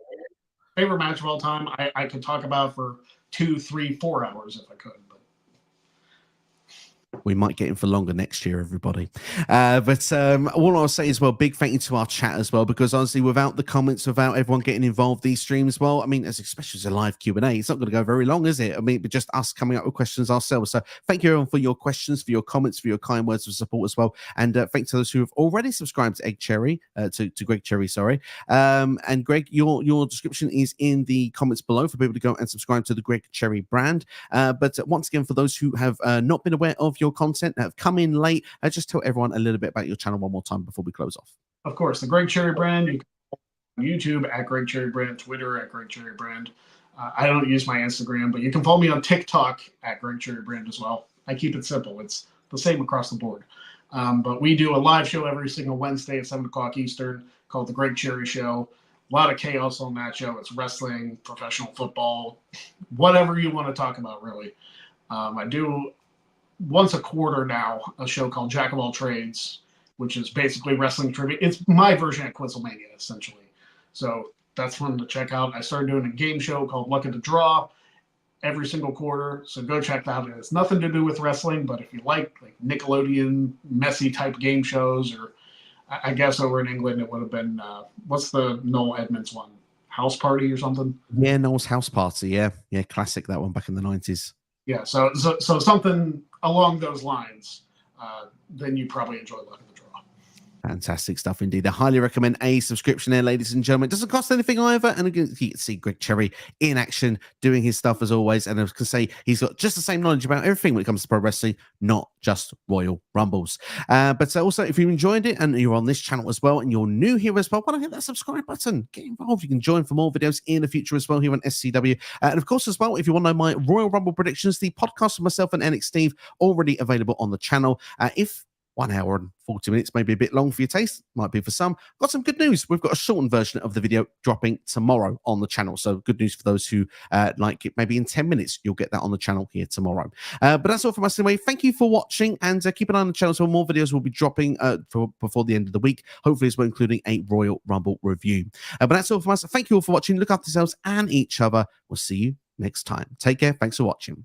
Favorite match of all time, I could talk about for 2, 3, 4 hours if I could. We might get in for longer next year, everybody. But all I'll say is, well, big thank you to our chat as well, because honestly, without the comments, without everyone getting involved, these streams, well, I mean, especially as a live Q&A, it's not going to go very long, is it? I mean, but just us coming up with questions ourselves. So thank you everyone for your questions, for your comments, for your kind words of support as well. And thanks to those who have already subscribed to Egg Cherry, to Greg Cherry, sorry. And Greg, your description is in the comments below for people to go and subscribe to the Greg Cherry brand. But once again, for those who have not been aware of your content, that have come in late, just tell everyone a little bit about your channel one more time before we close off. Of course, the Greg Cherry brand. You can follow me on YouTube at Greg Cherry brand, Twitter at Greg Cherry brand. I don't use my Instagram, but you can follow me on TikTok at Greg Cherry brand as well. I keep it simple. It's the same across the board. But we do a live show every single Wednesday at 7 o'clock Eastern called the Greg Cherry Show. A lot of chaos on that show. It's wrestling, professional football, whatever you want to talk about, really. I do once a quarter now a show called Jack of All Trades, which is basically wrestling trivia. It's my version of Quizlemania, essentially. So that's fun to check out. I started doing a game show called Luck of the Draw every single quarter, so go check that out. It has nothing to do with wrestling, but if you like Nickelodeon messy type game shows, or I guess over in England it would have been what's the Noel Edmonds one, House Party or something? Yeah, Noel's House Party. Yeah, classic, that one back in the 90s. Yeah, so something along those lines, then you probably enjoy Luck of the Draw. Fantastic stuff indeed. I highly recommend a subscription there, ladies and gentlemen. It doesn't cost anything either. And again, you can see Greg Cherry in action doing his stuff as always. And I can say he's got just the same knowledge about everything when it comes to pro wrestling, not just Royal Rumbles. But also, if you enjoyed it and you're on this channel as well and you're new here as well, why don't hit that subscribe button? Get involved. You can join for more videos in the future as well here on SCW. And of course, as well, if you want to know my Royal Rumble predictions, the podcast with myself and NX Steve already available on the channel. If 1 hour and 40 minutes, maybe a bit long for your taste, might be for some. Got some good news. We've got a shortened version of the video dropping tomorrow on the channel. So good news for those who like it. Maybe in 10 minutes, you'll get that on the channel here tomorrow. But that's all from us anyway. Thank you for watching, and keep an eye on the channel. So more videos will be dropping before the end of the week, hopefully as well, including a Royal Rumble review. But that's all from us. Thank you all for watching. Look after yourselves and each other. We'll see you next time. Take care. Thanks for watching.